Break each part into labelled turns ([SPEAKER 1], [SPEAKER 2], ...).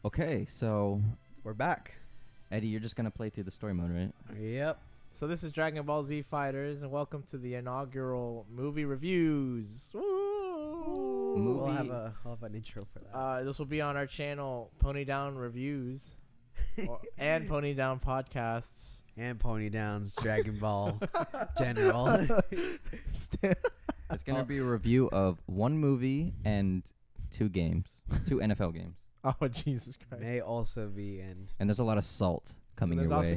[SPEAKER 1] Okay, so
[SPEAKER 2] We're back.
[SPEAKER 1] Eddie, you're just gonna play through the story mode, right?
[SPEAKER 2] Yep.
[SPEAKER 3] So this is Dragon Ball Z Fighters, and welcome to the inaugural movie reviews. Woo!
[SPEAKER 2] We'll have an intro for that.
[SPEAKER 3] This will be on our channel, Pony Down Reviews, and Pony Down Podcasts.
[SPEAKER 2] And Pony Down's Dragon Ball General.
[SPEAKER 1] It's gonna be a review of one movie and two NFL games.
[SPEAKER 3] Oh Jesus Christ!
[SPEAKER 2] May also be in.
[SPEAKER 1] And there's a lot of salt coming your way.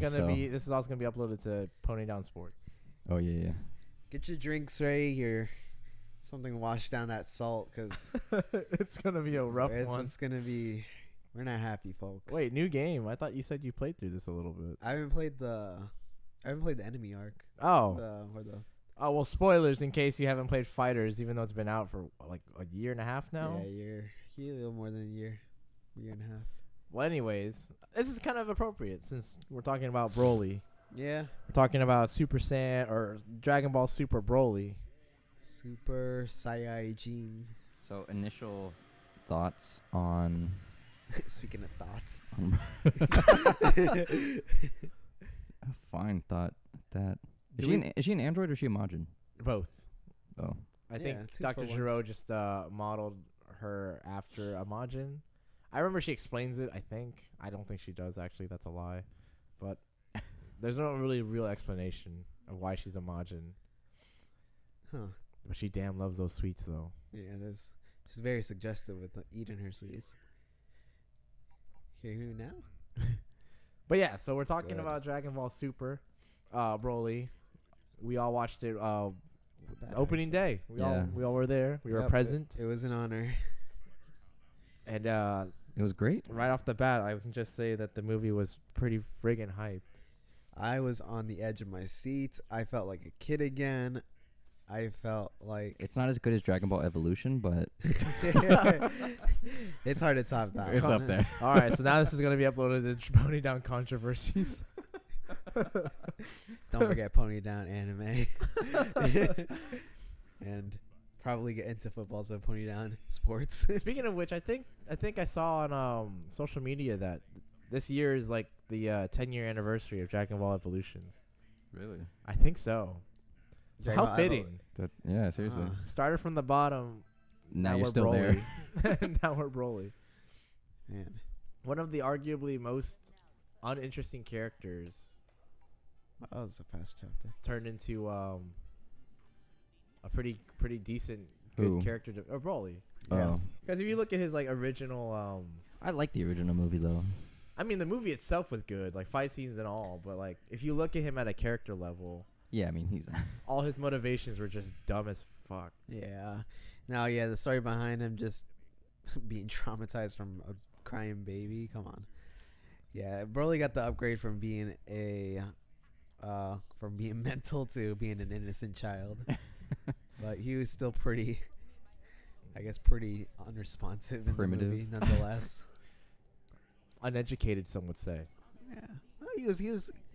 [SPEAKER 3] This is also gonna be uploaded to Pony Down Sports.
[SPEAKER 1] Oh yeah.
[SPEAKER 2] Get your drinks ready. Something to wash down that salt, because
[SPEAKER 3] It's gonna be a rough one.
[SPEAKER 2] it's gonna be. We're not happy, folks.
[SPEAKER 3] Wait, new game. I thought you said you played through this a little bit.
[SPEAKER 2] I haven't played the enemy arc.
[SPEAKER 3] Oh.
[SPEAKER 2] Oh,
[SPEAKER 3] Well, spoilers in case you haven't played Fighters, even though it's been out for like a year and a half now.
[SPEAKER 2] Yeah, a little more than a year and a half.
[SPEAKER 3] Well, anyways, this is kind of appropriate since we're talking about Broly.
[SPEAKER 2] Yeah.
[SPEAKER 3] We're talking about Super Saiyan or Dragon Ball Super Broly.
[SPEAKER 2] Super Saiyajin.
[SPEAKER 1] So initial thoughts on.
[SPEAKER 2] Speaking of thoughts.
[SPEAKER 1] A fine thought that. Is she an android or is she a Majin?
[SPEAKER 3] Both.
[SPEAKER 1] Oh.
[SPEAKER 3] I think
[SPEAKER 2] Yeah, 2
[SPEAKER 3] Dr.
[SPEAKER 2] for 1.
[SPEAKER 3] Giro just modeled her after a Majin. I remember she explains it, I think. I don't think she does, actually. That's a lie. But there's no really real explanation of why she's a Majin.
[SPEAKER 2] Huh.
[SPEAKER 3] But she damn loves those sweets, though.
[SPEAKER 2] Yeah, she's very suggestive with eating her sweets. Hear you now?
[SPEAKER 3] But yeah, so we're talking
[SPEAKER 2] Good.
[SPEAKER 3] about Dragon Ball Super Broly. We all watched it
[SPEAKER 2] Bad
[SPEAKER 3] opening day. We all were there. We were
[SPEAKER 2] Yep,
[SPEAKER 3] present.
[SPEAKER 2] It was an honor.
[SPEAKER 3] And
[SPEAKER 1] It was great.
[SPEAKER 3] right off the bat, I can just say that the movie was pretty friggin' hyped.
[SPEAKER 2] I was on the edge of my seat. I felt like a kid again. I felt like
[SPEAKER 1] It's not as good as Dragon Ball Evolution, but
[SPEAKER 2] it's hard to top that.
[SPEAKER 1] it's up there.
[SPEAKER 3] All right, so now this is going to be uploaded to Pony Down Controversies.
[SPEAKER 2] Don't forget Pony Down anime. And probably get into football, so Pony Down sports.
[SPEAKER 3] Speaking of which, I think I saw on social media that this year is like the 10-year anniversary of Dragon Ball Evolutions.
[SPEAKER 1] Really?
[SPEAKER 3] I think so. So
[SPEAKER 2] Dragon
[SPEAKER 3] how
[SPEAKER 2] Ball
[SPEAKER 3] fitting.
[SPEAKER 1] Yeah, seriously.
[SPEAKER 3] Started from the bottom.
[SPEAKER 1] now you're
[SPEAKER 3] we're
[SPEAKER 1] still there.
[SPEAKER 3] Broly. Now we're Broly.
[SPEAKER 2] Man.
[SPEAKER 3] One of the arguably most uninteresting characters
[SPEAKER 2] That was a fast chapter.
[SPEAKER 3] turned into a pretty decent good
[SPEAKER 1] Who?
[SPEAKER 3] character or Broly.
[SPEAKER 1] Oh.
[SPEAKER 3] Because if you look at his like original
[SPEAKER 1] I like the original movie though.
[SPEAKER 3] I mean the movie itself was good, like fight scenes and all, but like if you look at him at a character level,
[SPEAKER 1] Yeah, I mean he's
[SPEAKER 3] all his motivations were just dumb as fuck.
[SPEAKER 2] Yeah. Now, the story behind him just being traumatized from a crying baby. Come on. Yeah, Broly got the upgrade from being from being mental to being an innocent child. But he was still pretty unresponsive in
[SPEAKER 1] Primitive.
[SPEAKER 2] the movie, nonetheless.
[SPEAKER 3] Uneducated, some would say.
[SPEAKER 2] Yeah. Well,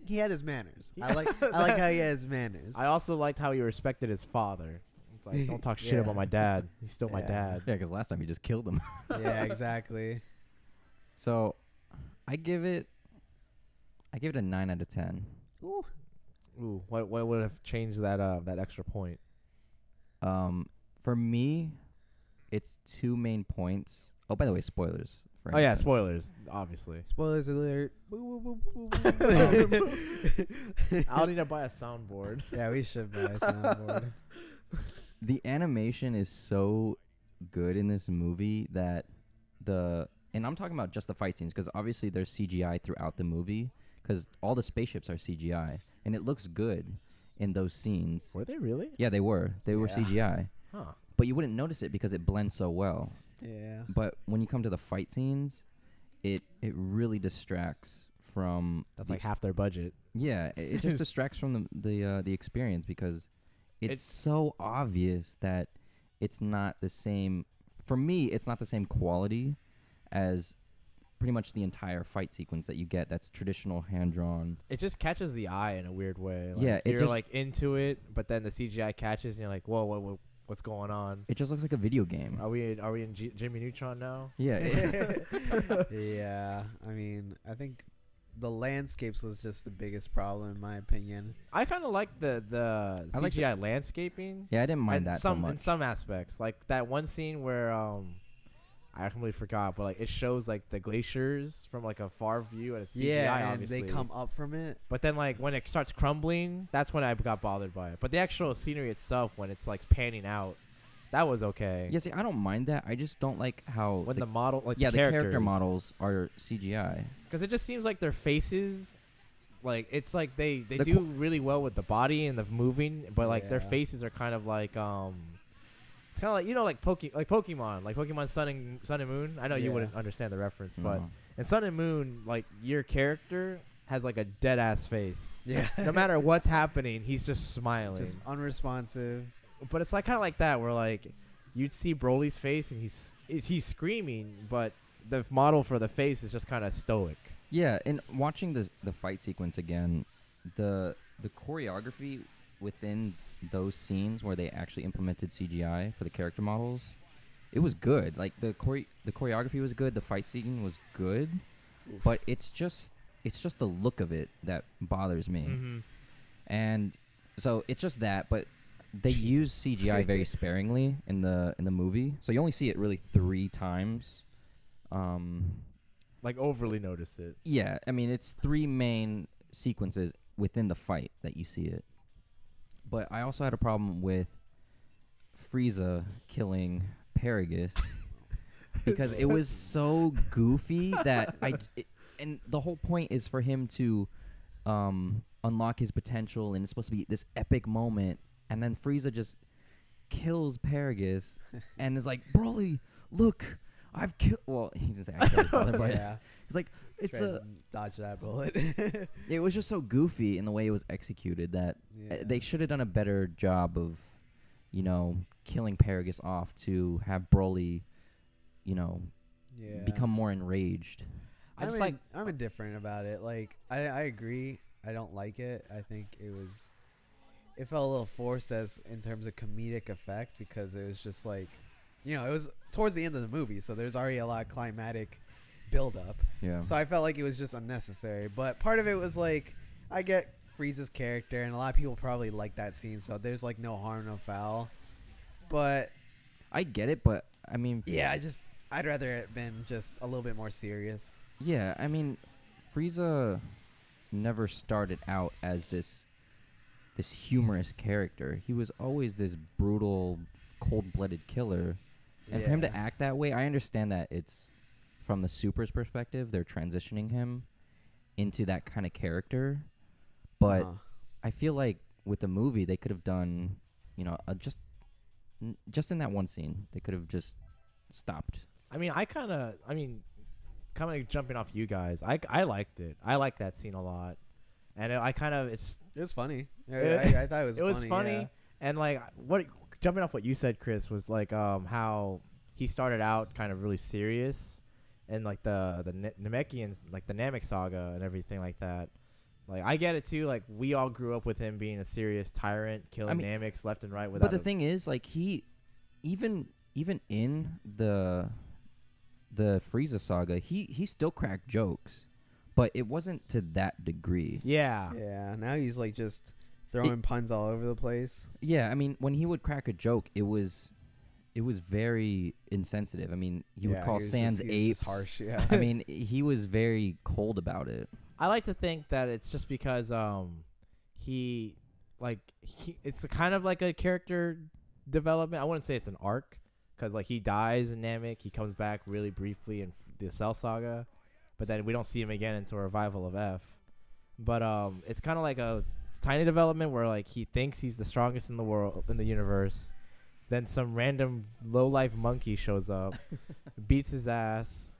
[SPEAKER 2] he had his manners. I like how he has manners.
[SPEAKER 3] I also liked how he respected his father. It's like, don't talk shit
[SPEAKER 2] Yeah.
[SPEAKER 3] about my dad. He's still my
[SPEAKER 2] Yeah.
[SPEAKER 3] dad.
[SPEAKER 1] Yeah, because last time he just killed him.
[SPEAKER 2] Yeah, exactly.
[SPEAKER 1] So, I give it a 9 out of 10.
[SPEAKER 3] Ooh, what would have changed that extra point?
[SPEAKER 1] For me, it's 2 main points. Oh, by the way, spoilers. For
[SPEAKER 3] Oh yeah,
[SPEAKER 1] anything.
[SPEAKER 3] spoilers, obviously.
[SPEAKER 2] Spoilers alert.
[SPEAKER 3] I'll need to buy a soundboard.
[SPEAKER 2] Yeah, we should buy a soundboard.
[SPEAKER 1] The animation is so good in this movie that and I'm talking about just the fight scenes because obviously there's CGI throughout the movie because all the spaceships are CGI and it looks good in those scenes.
[SPEAKER 3] Were they really?
[SPEAKER 1] Yeah, they were. They were
[SPEAKER 2] Yeah.
[SPEAKER 1] CGI.
[SPEAKER 3] Huh.
[SPEAKER 1] But you wouldn't notice it because it blends so well.
[SPEAKER 2] Yeah.
[SPEAKER 1] But when you come to the fight scenes, it really distracts from
[SPEAKER 3] That's
[SPEAKER 1] the-
[SPEAKER 3] like half their budget.
[SPEAKER 1] yeah, it just distracts from the experience because it's
[SPEAKER 3] It's-
[SPEAKER 1] so obvious that it's not the same. For me, it's not the same quality as pretty much the entire fight sequence that you get. That's traditional hand drawn.
[SPEAKER 3] It just catches the eye in a weird way. Like
[SPEAKER 1] Yeah, it
[SPEAKER 3] you're
[SPEAKER 1] just-
[SPEAKER 3] like into it, but then the CGI catches, and you're like, whoa, what's going on.
[SPEAKER 1] It just looks like a video game.
[SPEAKER 3] Are we in Jimmy Neutron now?
[SPEAKER 1] Yeah.
[SPEAKER 2] Yeah, I mean, I think the landscapes was just the biggest problem in my opinion.
[SPEAKER 3] I kind of like the
[SPEAKER 1] I like
[SPEAKER 3] CGI landscaping.
[SPEAKER 1] Yeah, I didn't mind
[SPEAKER 3] and
[SPEAKER 1] that so much.
[SPEAKER 3] in some aspects, like that one scene where I completely forgot, but like it shows like the glaciers from like a far view and a CGI.
[SPEAKER 2] Yeah, and
[SPEAKER 3] obviously.
[SPEAKER 2] they come up from it.
[SPEAKER 3] But then like when it starts crumbling, that's when I got bothered by it. But the actual scenery itself, when it's like panning out, that was okay.
[SPEAKER 1] Yeah, see, I don't mind that. I just don't like how
[SPEAKER 3] When the model, like
[SPEAKER 1] the
[SPEAKER 3] the
[SPEAKER 1] character models are CGI.
[SPEAKER 3] because it just seems like their faces, like it's like they
[SPEAKER 1] The
[SPEAKER 3] do really well with the body and the moving, but like their
[SPEAKER 2] Yeah.
[SPEAKER 3] faces are kind of like it's kind of like, you know, like Pokemon Sun and Moon. I know you
[SPEAKER 2] Yeah.
[SPEAKER 3] wouldn't understand the reference, but
[SPEAKER 1] No.
[SPEAKER 3] in Sun and Moon, like your character has like a dead ass face.
[SPEAKER 2] Yeah.
[SPEAKER 3] No matter what's happening, he's just smiling.
[SPEAKER 2] Just unresponsive.
[SPEAKER 3] But it's like kind of like that, where like you'd see Broly's face and he's screaming, but the model for the face is just kind of stoic.
[SPEAKER 1] Yeah, and watching the fight sequence again, the choreography within those scenes where they actually implemented CGI for the character models, it was good. Like the choreography was good, the fight scene was good,
[SPEAKER 2] Oof.
[SPEAKER 1] but it's just the look of it that bothers me.
[SPEAKER 3] Mm-hmm.
[SPEAKER 1] And so it's just that, but they use CGI very sparingly in the movie, so you only see it really 3 times.
[SPEAKER 3] Like overly notice it.
[SPEAKER 1] Yeah, I mean it's 3 main sequences within the fight that you see it. But I also had a problem with Frieza killing Paragus because it was so goofy that and the whole point is for him to unlock his potential, and it's supposed to be this epic moment, and then Frieza just kills Paragus and is like, Broly, look, I've killed. Well, he didn't say I killed his brother, but
[SPEAKER 2] Yeah.
[SPEAKER 1] he's like, it's
[SPEAKER 2] Tried
[SPEAKER 1] a.
[SPEAKER 2] to dodge that bullet.
[SPEAKER 1] It was just so goofy in the way it was executed that
[SPEAKER 2] Yeah.
[SPEAKER 1] they should have done a better job of, you know, killing Paragus off to have Broly, you know,
[SPEAKER 2] Yeah.
[SPEAKER 1] become more enraged.
[SPEAKER 3] I just like
[SPEAKER 2] I'm indifferent about it. Like I agree. I don't like it. I think it felt a little forced as in terms of comedic effect, because it was just like, you know, it was towards the end of the movie, so there's already a lot of climatic build up.
[SPEAKER 1] Yeah.
[SPEAKER 2] So I felt like it was just unnecessary. But part of it was like, I get Frieza's character, and a lot of people probably like that scene, so there's like no harm, no foul. But
[SPEAKER 1] I get it, but I mean,
[SPEAKER 2] yeah, I'd rather it been just a little bit more serious.
[SPEAKER 1] yeah, I mean, Frieza never started out as this humorous character. He was always this brutal, cold-blooded killer. And for him to
[SPEAKER 2] Yeah.
[SPEAKER 1] act that way, I understand that it's from the Super's perspective, they're transitioning him into that kind of character. But
[SPEAKER 2] Uh-huh.
[SPEAKER 1] I feel like with the movie, they could have done, you know, just in that one scene, they could have just stopped.
[SPEAKER 3] kind of jumping off you guys. I liked it. I liked that scene a lot, and I kind of
[SPEAKER 2] It was funny.
[SPEAKER 3] It-
[SPEAKER 2] I thought it was.
[SPEAKER 3] it was funny,
[SPEAKER 2] Yeah.
[SPEAKER 3] and like jumping off what you said, Chris, was like how he started out kind of really serious, and like the Namekians, like the Namek saga and everything like that. Like I get it too. Like we all grew up with him being a serious tyrant, killing Nameks left and right.
[SPEAKER 1] But the thing is, like he, even in the Frieza saga, he still cracked jokes, but it wasn't to that degree.
[SPEAKER 3] Yeah.
[SPEAKER 2] Yeah. Now he's like just throwing puns all over the place.
[SPEAKER 1] Yeah, I mean, when he would crack a joke, it was very insensitive. I mean, he would call Sans apes.
[SPEAKER 2] Harsh. Yeah.
[SPEAKER 1] I mean, he was very cold about it.
[SPEAKER 3] I like to think that it's just because it's a kind of like a character development. I wouldn't say it's an arc, because like he dies in Namek, he comes back really briefly in the Cell Saga, but then we don't see him again until Revival of F. But it's kind of like a tiny development where like he thinks he's the strongest in the world, in the universe. Then some random low-life monkey shows up, beats his ass,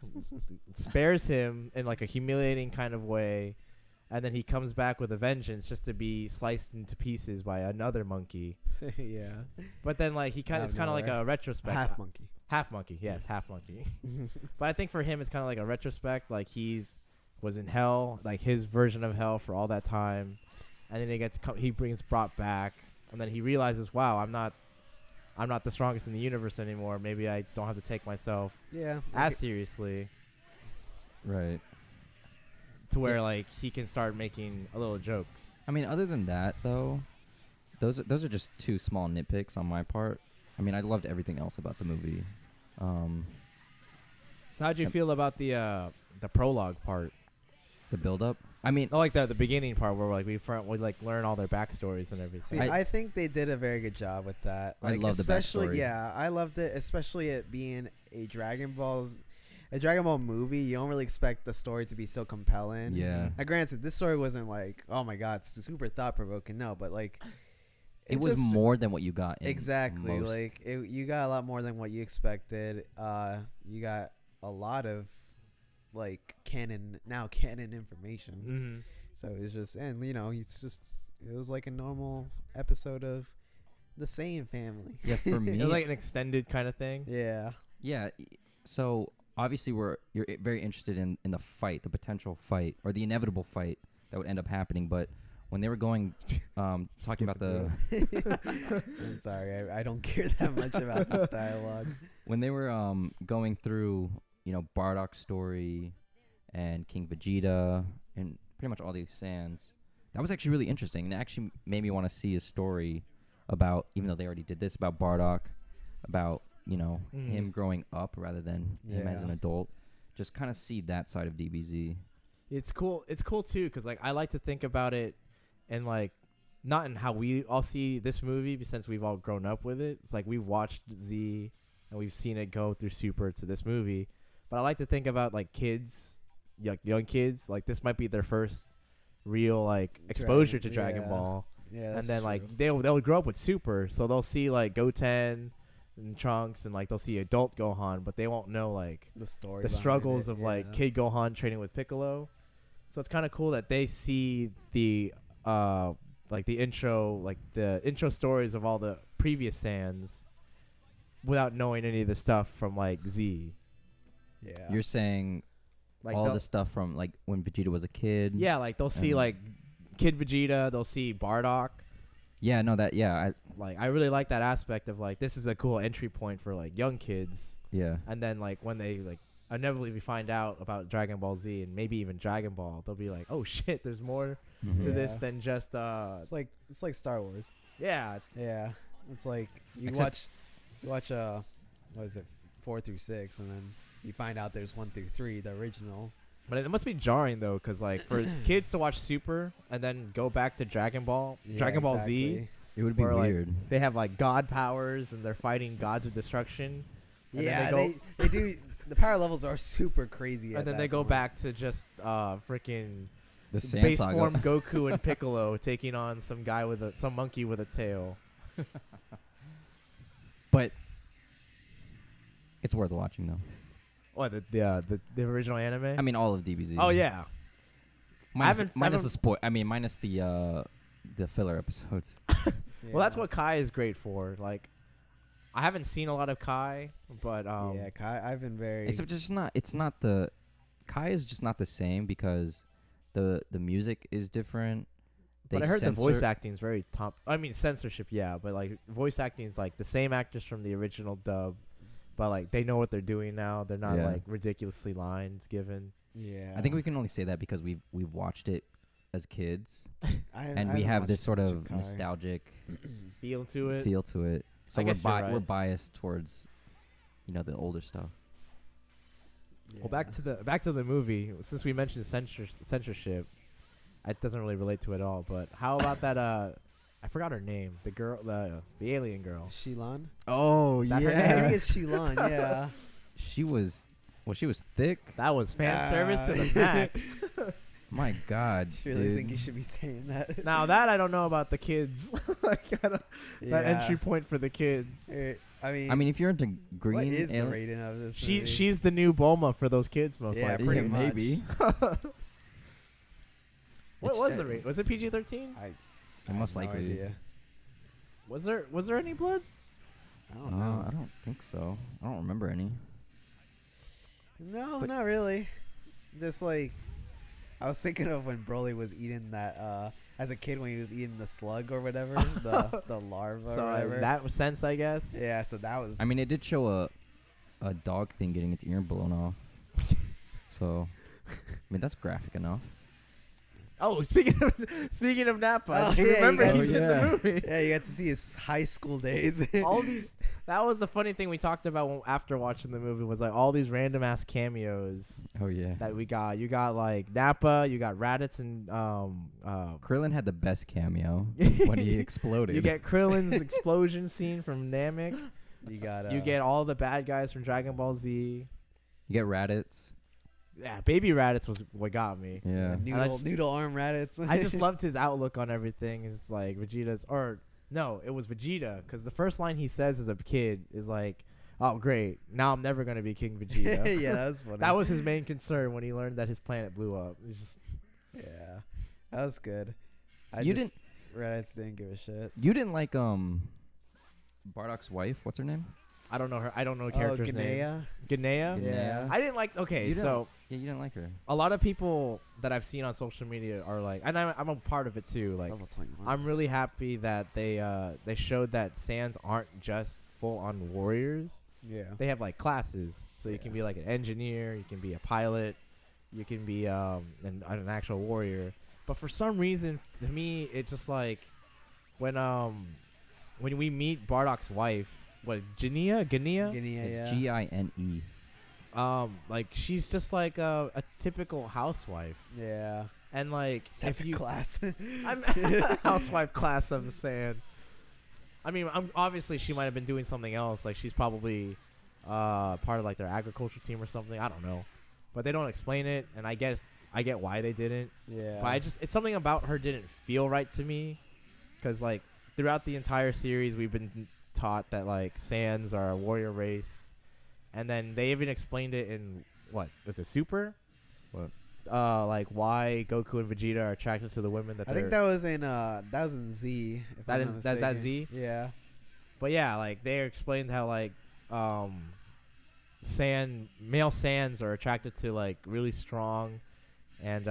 [SPEAKER 3] spares him in like a humiliating kind of way, and then he comes back with a vengeance just to be sliced into pieces by another monkey.
[SPEAKER 2] Yeah.
[SPEAKER 3] But then like it's kind of like a retrospect.
[SPEAKER 2] Half monkey.
[SPEAKER 3] Half monkey, yes, half monkey. But I think for him it's kind of like a retrospect, like was in hell, like his version of hell for all that time, and then he brings brought back, and then he realizes, wow, I'm not I'm not the strongest in the universe anymore. Maybe I don't have to take myself
[SPEAKER 2] Yeah.
[SPEAKER 3] as seriously.
[SPEAKER 1] Right.
[SPEAKER 3] To where like he can start making a little jokes.
[SPEAKER 1] I mean, other than that, though, those are just two small nitpicks on my part. I mean, I loved everything else about the movie.
[SPEAKER 3] So how'd you feel about the prologue part?
[SPEAKER 1] The build-up. I mean,
[SPEAKER 3] I like the beginning part where like we like learn all their backstories and
[SPEAKER 2] See,
[SPEAKER 3] everything.
[SPEAKER 2] I think they did a very good job with that.
[SPEAKER 1] I
[SPEAKER 2] Like,
[SPEAKER 1] love the
[SPEAKER 2] especially,
[SPEAKER 1] backstory.
[SPEAKER 2] yeah, I loved it, especially it being a Dragon Ball movie. You don't really expect the story to be so compelling.
[SPEAKER 1] yeah.
[SPEAKER 2] Now, granted, this story wasn't like, oh my god, it's super thought provoking. No, but like,
[SPEAKER 1] It was
[SPEAKER 2] just-
[SPEAKER 1] more than what you got in
[SPEAKER 2] exactly
[SPEAKER 1] most.
[SPEAKER 2] like you got a lot more than what you expected. You got a lot of like canon information.
[SPEAKER 3] Mm-hmm.
[SPEAKER 2] So it was just, and it was like a normal episode of the Saiyan family.
[SPEAKER 1] Yeah, for me,
[SPEAKER 3] It was like an extended kind of thing.
[SPEAKER 2] Yeah.
[SPEAKER 1] yeah. So obviously, you're very interested in the fight, the potential fight, or the inevitable fight that would end up happening. But when they were going, talking about the
[SPEAKER 2] I'm sorry, I don't care that much about this dialogue.
[SPEAKER 1] when they were going through, Bardock's story and King Vegeta and pretty much all these Saiyans, that was actually really interesting. And it actually made me want to see a story about, even though they already did this, about Bardock, about him growing up rather than him as an
[SPEAKER 2] Yeah.
[SPEAKER 1] adult. Just kind of see that side of DBZ.
[SPEAKER 3] It's cool. It's cool too because like I like to think about it, and like not in how we all see this movie since we've all grown up with it. It's like we've watched Z and we've seen it go through Super to this movie, but I like to think about like kids, young kids. Like this might be their first real like exposure to Dragon
[SPEAKER 2] yeah.
[SPEAKER 3] Ball,
[SPEAKER 2] Yeah,
[SPEAKER 3] and then like they'll grow up with Super, so they'll see like Goten and Trunks and like they'll see adult Gohan, but they won't know like
[SPEAKER 2] the story,
[SPEAKER 3] the
[SPEAKER 2] behind
[SPEAKER 3] struggles
[SPEAKER 2] it,
[SPEAKER 3] of like
[SPEAKER 2] yeah.
[SPEAKER 3] Kid Gohan training with Piccolo. So it's kind of cool that they see the intro stories of all the previous Saiyans without knowing any of the stuff from like Z.
[SPEAKER 2] Yeah.
[SPEAKER 1] You're saying
[SPEAKER 3] Like
[SPEAKER 1] all
[SPEAKER 3] they'll-
[SPEAKER 1] the stuff from like when Vegeta was a kid.
[SPEAKER 3] yeah, like they'll see
[SPEAKER 1] and-
[SPEAKER 3] like Kid Vegeta, they'll see Bardock.
[SPEAKER 1] Yeah, no, that, yeah,
[SPEAKER 3] Like I really like that aspect of like this is a cool entry point for like young kids.
[SPEAKER 1] yeah.
[SPEAKER 3] And then like when they like inevitably we find out about Dragon Ball Z and maybe even Dragon Ball, they'll be like, oh shit, there's more
[SPEAKER 1] Mhm.
[SPEAKER 3] to this
[SPEAKER 2] Yeah.
[SPEAKER 3] than just
[SPEAKER 2] It's like Star Wars.
[SPEAKER 3] yeah.
[SPEAKER 2] Yeah. It's like you
[SPEAKER 1] Except-
[SPEAKER 2] watch what is it, 4 through 6, and then you find out there's 1 through 3, the original.
[SPEAKER 3] But it must be jarring though, because like for kids to watch Super and then go back to Dragon Ball,
[SPEAKER 2] Yeah,
[SPEAKER 3] Dragon Ball Z,
[SPEAKER 2] exactly.
[SPEAKER 1] It would be
[SPEAKER 3] Or, like,
[SPEAKER 1] weird.
[SPEAKER 3] they have like god powers and they're fighting gods of destruction. And
[SPEAKER 2] Yeah,
[SPEAKER 3] then
[SPEAKER 2] they do. The power levels are super crazy.
[SPEAKER 3] and
[SPEAKER 2] at
[SPEAKER 3] then
[SPEAKER 2] that
[SPEAKER 3] they go
[SPEAKER 2] point.
[SPEAKER 3] back to just freaking
[SPEAKER 1] The Saiyan
[SPEAKER 3] base
[SPEAKER 1] Saga.
[SPEAKER 3] form Goku and Piccolo taking on some monkey with a tail.
[SPEAKER 1] But it's worth watching though.
[SPEAKER 3] What the original anime?
[SPEAKER 1] I mean, all of DBZ.
[SPEAKER 3] oh yeah,
[SPEAKER 1] minus,
[SPEAKER 3] haven't-
[SPEAKER 1] minus
[SPEAKER 3] haven't-
[SPEAKER 1] the spoil. I mean, minus the filler episodes.
[SPEAKER 3] Well, that's
[SPEAKER 2] Yeah.
[SPEAKER 3] what Kai is great for. Like, I haven't seen a lot of Kai, but
[SPEAKER 2] Yeah, Kai, I've been very.
[SPEAKER 1] It's just not. It's not the. Kai is just not the same because the music is different.
[SPEAKER 3] But I heard the voice
[SPEAKER 1] censor-
[SPEAKER 3] acting is very top. I mean, censorship, yeah, but like voice acting is like the same actors from the original dub, but like they know what they're doing now. They're not
[SPEAKER 1] Yeah.
[SPEAKER 3] like ridiculously lines given.
[SPEAKER 2] Yeah.
[SPEAKER 1] I think we can only say that because we've watched it as kids and
[SPEAKER 2] I
[SPEAKER 1] we
[SPEAKER 2] haven't
[SPEAKER 1] have this
[SPEAKER 2] watched
[SPEAKER 1] sort
[SPEAKER 2] much
[SPEAKER 1] of
[SPEAKER 2] Kai.
[SPEAKER 1] nostalgic
[SPEAKER 3] Feel to it.
[SPEAKER 1] feel to it. So
[SPEAKER 3] I guess you're right.
[SPEAKER 1] we're biased towards, the older stuff.
[SPEAKER 3] Well, back to the movie. Since we mentioned censorship, it doesn't really relate to it at all. But how about that? I forgot her name. The girl, the alien girl.
[SPEAKER 2] Shilan.
[SPEAKER 1] Oh
[SPEAKER 3] Is that her
[SPEAKER 2] I
[SPEAKER 3] name?
[SPEAKER 2] think it's Shilan. Yeah.
[SPEAKER 1] She was thick.
[SPEAKER 3] That was fan service to the max.
[SPEAKER 1] My God,
[SPEAKER 2] Surely
[SPEAKER 1] dude.
[SPEAKER 2] think you should be saying that.
[SPEAKER 3] Now that I don't know about the kids. Like, that entry point for the kids.
[SPEAKER 2] I mean,
[SPEAKER 1] I mean, if you're into green,
[SPEAKER 2] what is the
[SPEAKER 1] alien-
[SPEAKER 2] rating of this? movie?
[SPEAKER 3] She's the new Bulma for those kids, most
[SPEAKER 2] Yeah,
[SPEAKER 3] likely.
[SPEAKER 2] pretty
[SPEAKER 1] Yeah,
[SPEAKER 2] much.
[SPEAKER 1] maybe.
[SPEAKER 3] What
[SPEAKER 1] It's-
[SPEAKER 3] was the rate? Was it PG-13?
[SPEAKER 2] I
[SPEAKER 1] And most
[SPEAKER 2] have no
[SPEAKER 1] likely-
[SPEAKER 2] idea.
[SPEAKER 3] Was there any blood?
[SPEAKER 2] I don't know.
[SPEAKER 1] I don't think so. I don't remember any.
[SPEAKER 2] No,
[SPEAKER 1] But-
[SPEAKER 2] not really. Just like I was thinking of when Broly was eating that as a kid when he was eating the slug or whatever, the larva
[SPEAKER 3] So
[SPEAKER 2] or whatever.
[SPEAKER 3] that was sense, I guess.
[SPEAKER 2] Yeah, so that was.
[SPEAKER 1] I mean, it did show a dog thing getting its ear blown off. So, I mean, that's graphic enough.
[SPEAKER 3] Oh, speaking of Nappa,
[SPEAKER 2] Oh,
[SPEAKER 3] I
[SPEAKER 2] yeah,
[SPEAKER 3] remember
[SPEAKER 2] you
[SPEAKER 3] he's
[SPEAKER 1] got-
[SPEAKER 3] in the movie.
[SPEAKER 2] yeah, you got to see his high school days.
[SPEAKER 3] All these. That was the funny thing we talked about after watching the movie was like all these random ass cameos
[SPEAKER 1] Oh yeah.
[SPEAKER 3] that we got. You got like Nappa, you got Raditz and
[SPEAKER 1] Krillin had the best cameo when he exploded.
[SPEAKER 3] you get Krillin's explosion scene from Namek.
[SPEAKER 2] You got.
[SPEAKER 3] You get all the bad guys from Dragon Ball Z.
[SPEAKER 1] You get Raditz.
[SPEAKER 3] Yeah, Baby Raditz was what got me.
[SPEAKER 1] Yeah.
[SPEAKER 2] noodle arm Raditz.
[SPEAKER 3] I just loved his outlook on everything. It's like Vegeta's, or no, it was Vegeta, because the first line he says as a kid is like, "Oh, great, now I'm never gonna be King Vegeta."
[SPEAKER 2] Yeah, that was funny.
[SPEAKER 3] That was his main concern when he learned that his planet blew up. It was just,
[SPEAKER 2] Yeah, that was good. Raditz didn't give a shit.
[SPEAKER 1] You didn't like Bardock's wife. What's her name?
[SPEAKER 3] I don't know her. I don't know characters' names.
[SPEAKER 2] Ganea.
[SPEAKER 3] Ganea.
[SPEAKER 2] Yeah.
[SPEAKER 3] I didn't like. Okay,
[SPEAKER 1] You didn't-
[SPEAKER 3] so
[SPEAKER 1] Yeah, you didn't like her.
[SPEAKER 3] a lot of people that I've seen on social media are like, and I'm a part of it too. Like,
[SPEAKER 2] Level 21.
[SPEAKER 3] I'm really happy that they showed that Saiyans aren't just full on warriors.
[SPEAKER 2] Yeah.
[SPEAKER 3] They have like classes, so you can be like an engineer, you can be a pilot, you can be an actual warrior. But for some reason, to me, it's just like when we meet Bardock's wife, what Ganea,
[SPEAKER 2] Ganea,
[SPEAKER 1] It's
[SPEAKER 2] yeah.
[SPEAKER 1] Gine.
[SPEAKER 3] like she's just like a typical housewife,
[SPEAKER 2] Yeah.
[SPEAKER 3] and like
[SPEAKER 2] That's
[SPEAKER 3] if
[SPEAKER 2] a
[SPEAKER 3] you
[SPEAKER 2] class.
[SPEAKER 3] I'm housewife class, I'm saying. I mean, obviously she might have been doing something else. Like she's probably part of like their agriculture team or something. I don't know, but they don't explain it, and I get why they didn't.
[SPEAKER 2] Yeah.
[SPEAKER 3] But it's something about her didn't feel right to me, because like throughout the entire series we've been taught that like Saiyans are a warrior race, and then they even explained it in what was it, Super?
[SPEAKER 1] What?
[SPEAKER 3] Like why Goku and Vegeta are attracted to the women that
[SPEAKER 2] I
[SPEAKER 3] they're.
[SPEAKER 2] think that was in Z. If
[SPEAKER 3] That
[SPEAKER 2] I'm
[SPEAKER 3] is-
[SPEAKER 2] not
[SPEAKER 3] that's that
[SPEAKER 2] mistaken.
[SPEAKER 3] Z?
[SPEAKER 2] Yeah.
[SPEAKER 3] But yeah, like they explained how like male Saiyans are attracted to like really strong and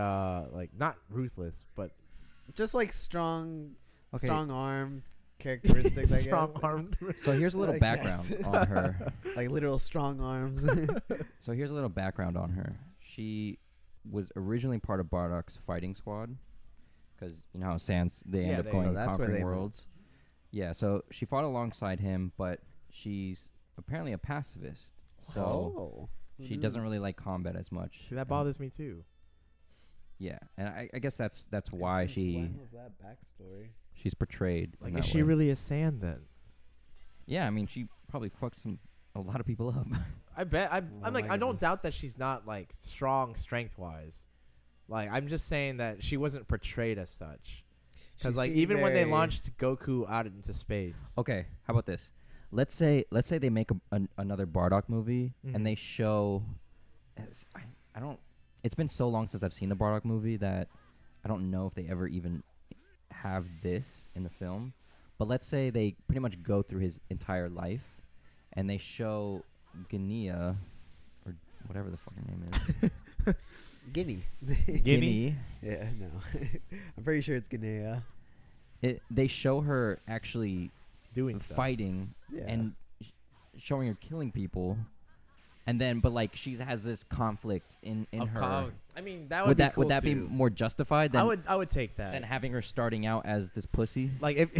[SPEAKER 3] like not ruthless, but
[SPEAKER 2] Just like strong
[SPEAKER 1] Okay.
[SPEAKER 2] arm characteristics, I guess.
[SPEAKER 3] strong armed.
[SPEAKER 1] So here's a little
[SPEAKER 2] I
[SPEAKER 1] background
[SPEAKER 2] guess.
[SPEAKER 1] on her.
[SPEAKER 2] Like literal strong arms.
[SPEAKER 1] So here's a little background on her. She was originally part of Bardock's fighting squad, because you know how Sans they end up going
[SPEAKER 2] So that's where
[SPEAKER 1] conquering
[SPEAKER 2] they
[SPEAKER 1] worlds. Yeah, so she fought alongside him, but she's apparently a pacifist. So
[SPEAKER 2] Oh.
[SPEAKER 1] she doesn't really like combat as much.
[SPEAKER 3] See, that
[SPEAKER 1] And-
[SPEAKER 3] bothers me too.
[SPEAKER 1] Yeah, and I guess that's why
[SPEAKER 2] When was that backstory?
[SPEAKER 1] she's portrayed.
[SPEAKER 3] Like,
[SPEAKER 1] in
[SPEAKER 3] is
[SPEAKER 1] that
[SPEAKER 3] she
[SPEAKER 1] way.
[SPEAKER 3] really a Saiyan then?
[SPEAKER 1] Yeah, I mean, she probably fucked a lot of people up.
[SPEAKER 3] I bet. I'm
[SPEAKER 2] Oh
[SPEAKER 3] like,
[SPEAKER 2] my
[SPEAKER 3] I don't
[SPEAKER 2] goodness.
[SPEAKER 3] doubt that she's not like strong strength wise. Like, I'm just saying that she wasn't portrayed as such. Because
[SPEAKER 2] She
[SPEAKER 3] like
[SPEAKER 2] seemed
[SPEAKER 3] even when they
[SPEAKER 2] very-
[SPEAKER 3] launched Goku out into space.
[SPEAKER 1] Okay, how about this? Let's say they make another Bardock movie
[SPEAKER 3] Mhm.
[SPEAKER 1] and they show. I don't. It's been so long since I've seen the Bardock movie that I don't know if they ever even have this in the film. But let's say they pretty much go through his entire life, and they show Ganea, or whatever the fucking name is.
[SPEAKER 2] Guinea.
[SPEAKER 3] Guinea?
[SPEAKER 2] Yeah, no. I'm pretty sure it's Ganea.
[SPEAKER 1] They show her actually
[SPEAKER 3] Doing stuff.
[SPEAKER 1] fighting
[SPEAKER 2] Yeah.
[SPEAKER 1] and showing her killing people, and then but like she has this conflict in
[SPEAKER 3] Of
[SPEAKER 1] her.
[SPEAKER 3] I mean, that would
[SPEAKER 1] Would
[SPEAKER 3] be
[SPEAKER 1] that
[SPEAKER 3] cool
[SPEAKER 1] would that be
[SPEAKER 3] too.
[SPEAKER 1] more justified than
[SPEAKER 3] I would take that.
[SPEAKER 1] than having her starting out as this pussy?
[SPEAKER 3] Like if.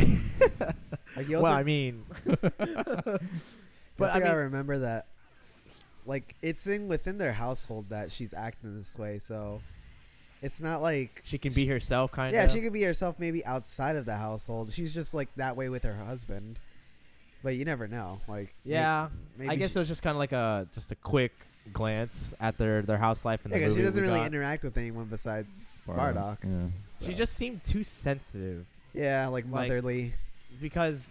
[SPEAKER 2] Like you
[SPEAKER 3] well,
[SPEAKER 2] also,
[SPEAKER 3] I mean.
[SPEAKER 2] but
[SPEAKER 3] I
[SPEAKER 2] I gotta
[SPEAKER 3] mean-
[SPEAKER 2] remember that, like, it's within their household that she's acting this way, so it's not like
[SPEAKER 3] She can be herself, kind of.
[SPEAKER 2] yeah, she could be herself maybe outside of the household. She's just like that way with her husband, but you never know. Like
[SPEAKER 3] Yeah,
[SPEAKER 2] maybe
[SPEAKER 3] I guess it was just kind of like a quick glance at their house life in the
[SPEAKER 2] because
[SPEAKER 3] movie.
[SPEAKER 2] she doesn't
[SPEAKER 3] we
[SPEAKER 2] really
[SPEAKER 3] got.
[SPEAKER 2] interact with anyone besides Bardock.
[SPEAKER 1] Yeah.
[SPEAKER 3] She
[SPEAKER 2] so.
[SPEAKER 3] just seemed too sensitive
[SPEAKER 2] Yeah, like
[SPEAKER 3] like-
[SPEAKER 2] motherly.
[SPEAKER 3] because,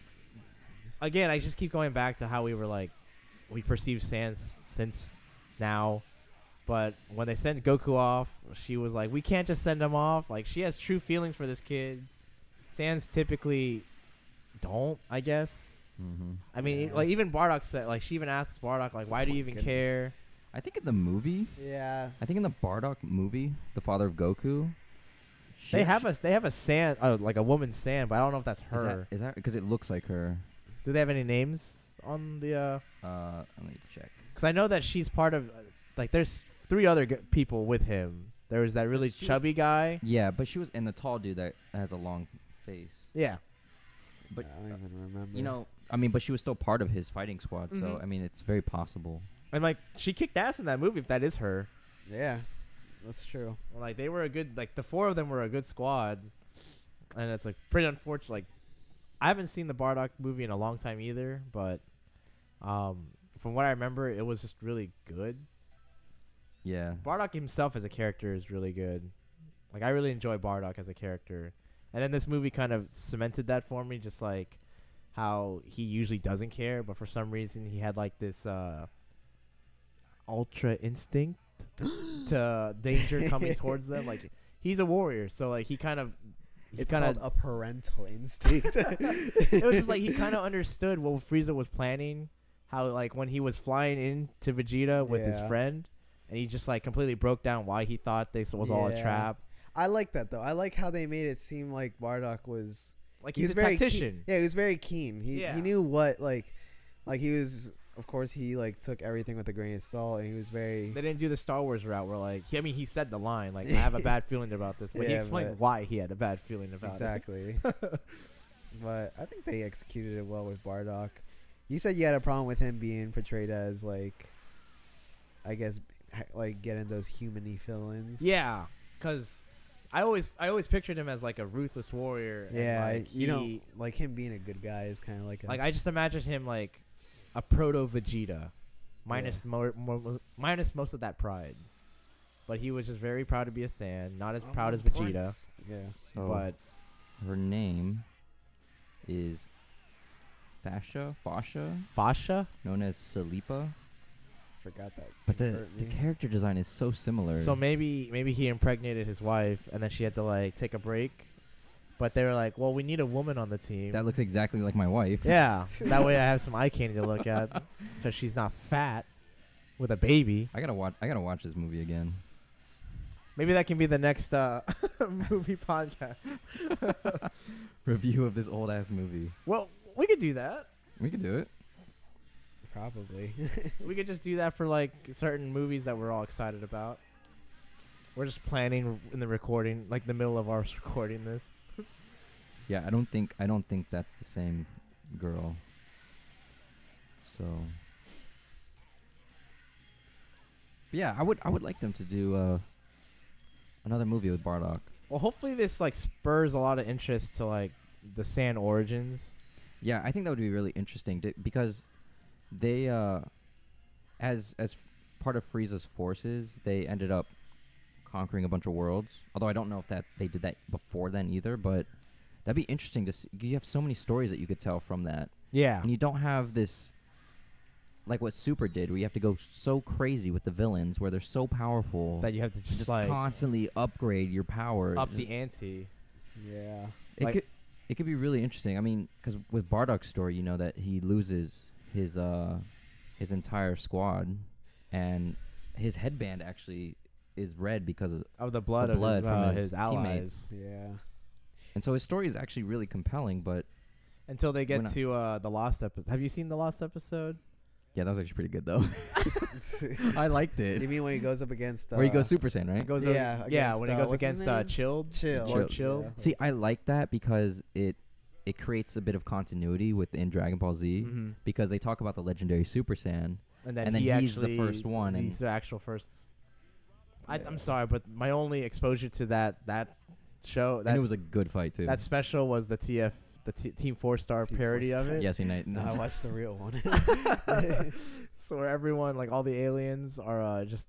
[SPEAKER 3] again, I just keep going back to how we were like, we perceive Sans since now, but when they sent Goku off, she was like, we can't just send him off. Like, she has true feelings for this kid. Sans typically don't, I guess.
[SPEAKER 1] Mm-hmm.
[SPEAKER 3] I mean,
[SPEAKER 2] Yeah.
[SPEAKER 3] like even Bardock said, like she even asks Bardock, like, why do you
[SPEAKER 2] my
[SPEAKER 3] even
[SPEAKER 2] goodness.
[SPEAKER 3] care?
[SPEAKER 1] I think in the movie,
[SPEAKER 2] Yeah,
[SPEAKER 1] I think in the Bardock movie, the father of Goku,
[SPEAKER 3] They have a sand, like a woman sand, but I don't know if that's her.
[SPEAKER 1] Is that because it looks like her?
[SPEAKER 3] Do they have any names on the?
[SPEAKER 1] Let me check.
[SPEAKER 3] Because I know that she's part of. Like, there's 3 other people with him. There was that really chubby guy.
[SPEAKER 1] Yeah, but she was and the tall dude that has a long face.
[SPEAKER 3] Yeah.
[SPEAKER 1] But
[SPEAKER 2] I don't even remember.
[SPEAKER 1] you know, I mean, but she was still part of his fighting squad, so
[SPEAKER 3] Mhm.
[SPEAKER 1] I mean, it's very possible.
[SPEAKER 3] And like, she kicked ass in that movie. If that is her.
[SPEAKER 2] Yeah, that's true.
[SPEAKER 3] Like, they were a good. Like, the 4 of them were a good squad. And it's like pretty unfortunate. Like, I haven't seen the Bardock movie in a long time either, but from what I remember, it was just really good.
[SPEAKER 1] Yeah.
[SPEAKER 3] Bardock himself as a character is really good. Like, I really enjoy Bardock as a character. And then this movie kind of cemented that for me, just like how he usually doesn't care, but for some reason he had like this ultra instinct to danger coming towards them. Like, he's a warrior, so like he kind of
[SPEAKER 2] It's called a parental instinct.
[SPEAKER 3] it was just like he kind of understood what Frieza was planning, how like when he was flying into Vegeta with his
[SPEAKER 2] Yeah.
[SPEAKER 3] friend, and he just like completely broke down why he thought this was all a
[SPEAKER 2] Yeah.
[SPEAKER 3] trap.
[SPEAKER 2] I like that though. I like how they made it seem like Bardock was
[SPEAKER 3] Like,
[SPEAKER 2] he
[SPEAKER 3] he's
[SPEAKER 2] was
[SPEAKER 3] a
[SPEAKER 2] very
[SPEAKER 3] tactician.
[SPEAKER 2] Yeah, he was very keen. He
[SPEAKER 3] Yeah.
[SPEAKER 2] knew what like he was. Of course, he like took everything with a grain of salt, and he was very.
[SPEAKER 3] They didn't do the Star Wars route where like he said the line like I have a bad feeling about this, but he
[SPEAKER 2] Yeah,
[SPEAKER 3] explained
[SPEAKER 2] but-
[SPEAKER 3] why he had a bad feeling about
[SPEAKER 2] Exactly. But I think they executed it well with Bardock. You said you had a problem with him being portrayed as like, I guess, like getting those human-y fill-ins.
[SPEAKER 3] it. Yeah, because I always pictured him as like a ruthless warrior.
[SPEAKER 2] Yeah,
[SPEAKER 3] and, like,
[SPEAKER 2] you know, like him being a good guy is kind of like a.
[SPEAKER 3] Like, I just imagined him like a proto Vegeta, minus minus most of that pride. But he was just very proud to be a Saiyan, not as proud as Vegeta.
[SPEAKER 2] Yeah.
[SPEAKER 1] So
[SPEAKER 3] But
[SPEAKER 1] her name is Fasha,
[SPEAKER 3] Fasha.
[SPEAKER 1] known as Salipa.
[SPEAKER 2] Forgot that.
[SPEAKER 1] But
[SPEAKER 2] thing
[SPEAKER 1] the
[SPEAKER 2] hurt
[SPEAKER 1] the
[SPEAKER 2] me.
[SPEAKER 1] character design is so similar.
[SPEAKER 3] So maybe he impregnated his wife, and then she had to like take a break. But they were like, well, we need a woman on the team.
[SPEAKER 1] that looks exactly like my wife.
[SPEAKER 3] Yeah, that way I have some eye candy to look at, because she's not fat with a baby.
[SPEAKER 1] I gotta watch this movie again.
[SPEAKER 3] Maybe that can be the next movie podcast.
[SPEAKER 1] Review of this old ass movie.
[SPEAKER 3] Well, we could do that.
[SPEAKER 1] We could do it.
[SPEAKER 2] Probably.
[SPEAKER 3] We could just do that for like certain movies that we're all excited about. We're just planning in the recording, like the middle of our recording this.
[SPEAKER 1] Yeah, I don't think that's the same girl. So yeah, I would like them to do another movie with Bardock.
[SPEAKER 3] Well, hopefully this like spurs a lot of interest to like the Saiyan origins.
[SPEAKER 1] Yeah, I think that would be really interesting because they as part of Frieza's forces, they ended up conquering a bunch of worlds. Although I don't know if that they did that before then either, but that'd be interesting to see. You have so many stories that you could tell from that.
[SPEAKER 3] Yeah.
[SPEAKER 1] And you don't have this, like what Super did, where you have to go so crazy with the villains, where they're so powerful
[SPEAKER 3] That you have to
[SPEAKER 1] you
[SPEAKER 3] just like
[SPEAKER 1] constantly upgrade your power.
[SPEAKER 3] up the ante.
[SPEAKER 2] Yeah.
[SPEAKER 1] It could be really interesting. I mean, because with Bardock's story, you know that he loses his entire squad, and his headband actually is red because
[SPEAKER 3] Of the blood
[SPEAKER 1] The
[SPEAKER 3] of
[SPEAKER 1] blood from
[SPEAKER 3] his
[SPEAKER 1] his
[SPEAKER 3] allies.
[SPEAKER 2] Yeah.
[SPEAKER 1] and so his story is actually really compelling. But
[SPEAKER 3] Until they
[SPEAKER 1] We're
[SPEAKER 3] get
[SPEAKER 1] not-
[SPEAKER 3] to the lost episode. Have you seen the lost episode?
[SPEAKER 1] yeah, that was actually pretty good though. I liked
[SPEAKER 2] You
[SPEAKER 1] it.
[SPEAKER 2] mean when he goes up against?
[SPEAKER 1] Where he goes Super Saiyan, right?
[SPEAKER 3] It goes
[SPEAKER 2] Yeah,
[SPEAKER 3] over,
[SPEAKER 2] against,
[SPEAKER 3] when he goes
[SPEAKER 2] what's his
[SPEAKER 3] against
[SPEAKER 2] name?
[SPEAKER 3] Chilled.
[SPEAKER 2] Chill.
[SPEAKER 3] Lord
[SPEAKER 1] Chill.
[SPEAKER 3] Chill.
[SPEAKER 1] See, I like that because it creates a bit of continuity within Dragon Ball Z
[SPEAKER 3] Mm-hmm.
[SPEAKER 1] because they talk about the legendary Super Saiyan.
[SPEAKER 3] And then,
[SPEAKER 1] And then
[SPEAKER 3] he
[SPEAKER 1] he's the
[SPEAKER 3] actually,
[SPEAKER 1] first one, and-
[SPEAKER 3] He's the actual first.
[SPEAKER 2] Yeah.
[SPEAKER 3] I'm sorry, but my only exposure to that show,
[SPEAKER 1] And
[SPEAKER 3] that
[SPEAKER 1] it was a good fight too.
[SPEAKER 3] that special was the Team 4-Star
[SPEAKER 2] Team
[SPEAKER 3] parody
[SPEAKER 2] 4
[SPEAKER 3] of
[SPEAKER 2] Star.
[SPEAKER 3] it.
[SPEAKER 1] yes, he
[SPEAKER 2] No, I watched the real one.
[SPEAKER 3] So where everyone, like all the aliens, are just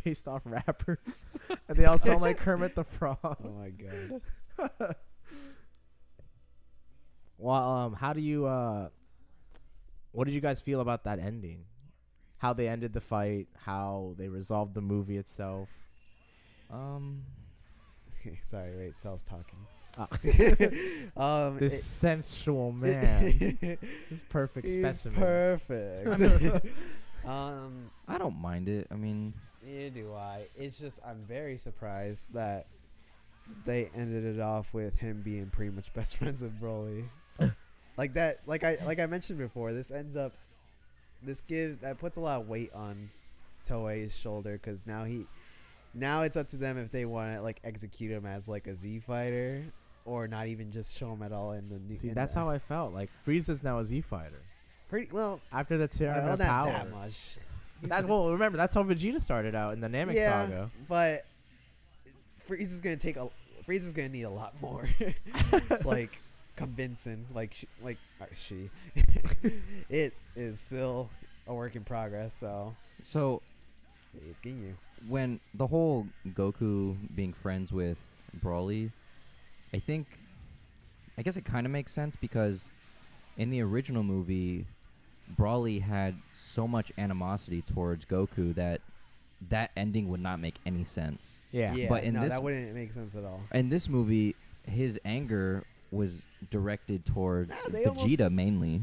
[SPEAKER 3] based off rappers, and they all sound like Kermit the Frog.
[SPEAKER 2] Oh my god.
[SPEAKER 3] Well, how do you? What did you guys feel about that ending? How they ended the fight? How they resolved the movie itself?
[SPEAKER 2] Sorry, wait. Cell's talking.
[SPEAKER 3] This sensual man, this perfect
[SPEAKER 2] He's
[SPEAKER 3] specimen.
[SPEAKER 2] perfect.
[SPEAKER 1] I don't mind it. I mean,
[SPEAKER 2] Neither do I. It's just I'm very surprised that they ended it off with him being pretty much best friends with Broly. Like that, like I mentioned before, this puts a lot of weight on Toei's shoulder, because now it's up to them if they want to like execute him as like a Z fighter, or not even just show him at all in the new.
[SPEAKER 3] See, that's how I felt. Like Frieza's now a Z fighter
[SPEAKER 2] Pretty well
[SPEAKER 3] after the Tournament
[SPEAKER 2] not
[SPEAKER 3] of Power.
[SPEAKER 2] that much.
[SPEAKER 3] Well, remember that's how Vegeta started out in the Namek saga.
[SPEAKER 2] But Frieza's gonna need a lot more, like convincing. She, it is still a work in progress. So it's Ginyu.
[SPEAKER 1] When the whole Goku being friends with Broly, I guess it kind of makes sense, because in the original movie, Broly had so much animosity towards Goku that ending would not make any sense.
[SPEAKER 3] Yeah.
[SPEAKER 1] But
[SPEAKER 2] that wouldn't make sense at all.
[SPEAKER 1] In this movie, his anger was directed towards Vegeta mainly.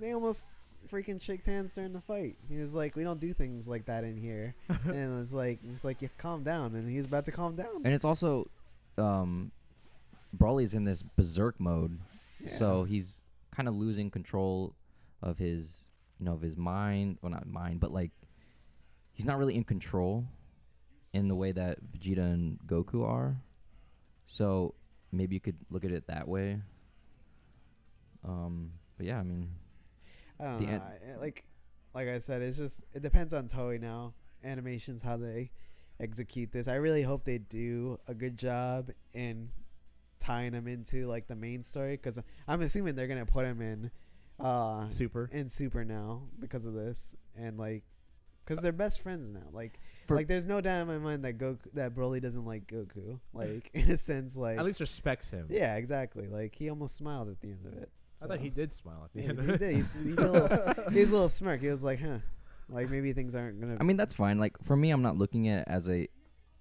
[SPEAKER 2] They almost freaking shook hands during the fight. He was like, "We don't do things like that in here," and it's like, "Yeah, calm down," and he's about to calm down.
[SPEAKER 1] And it's also, Broly's in this berserk mode, so he's kind of losing control of his mind. Well, not mind, but like he's not really in control in the way that Vegeta and Goku are. So maybe you could look at it that way. But yeah, I mean,
[SPEAKER 2] I don't know. Like I said, it depends on Toei now. Animations, how they execute this. I really hope they do a good job in tying him into like the main story, because I'm assuming they're gonna put him in Super now because of this, and like because they're best friends now. Like there's no doubt in my mind that Broly doesn't like Goku. Like in a sense, like
[SPEAKER 3] at least respects him.
[SPEAKER 2] Yeah, exactly. Like he almost smiled at the end of it.
[SPEAKER 3] I thought he did smile at the end.
[SPEAKER 2] He did. He did a little smirk. He was like, "Huh." Like maybe things aren't gonna.
[SPEAKER 1] I mean, that's fine. Like for me, I'm not looking at it